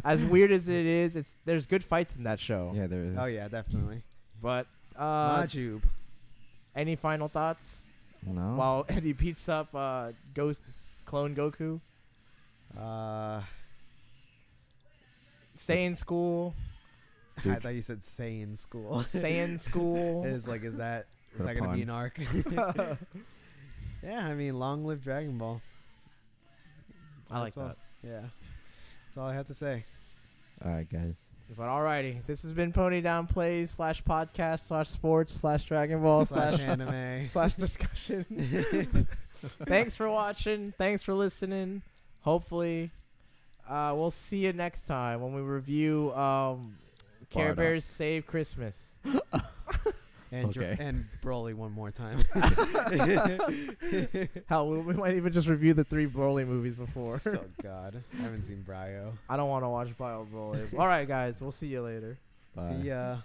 [SPEAKER 3] as weird as it is, there's good fights in that show.
[SPEAKER 1] Yeah, there is.
[SPEAKER 2] Oh yeah, definitely.
[SPEAKER 3] But
[SPEAKER 2] Majub.
[SPEAKER 3] Any final thoughts?
[SPEAKER 1] No.
[SPEAKER 3] While Eddie beats up Ghost Clone Goku. Stay in school.
[SPEAKER 2] I thought you said "say in school."
[SPEAKER 3] Stay in school.
[SPEAKER 2] Is that gonna be an arc? Yeah, I mean, long live Dragon Ball.
[SPEAKER 3] I like that.
[SPEAKER 2] Yeah, that's all I have to say.
[SPEAKER 1] All right, guys.
[SPEAKER 3] But alrighty, this has been Pony Down Plays /podcast /sports /Dragon Ball
[SPEAKER 2] /anime
[SPEAKER 3] /discussion. Thanks for watching. Thanks for listening. Hopefully, we'll see you next time when we review Care Bears Save Christmas.
[SPEAKER 2] And Broly one more time.
[SPEAKER 3] Hell, we might even just review the 3 Broly movies before.
[SPEAKER 2] Oh, God. I haven't seen Brio.
[SPEAKER 3] I don't want to watch Bio Broly. All right, guys. We'll see you later.
[SPEAKER 1] Bye.
[SPEAKER 2] See ya.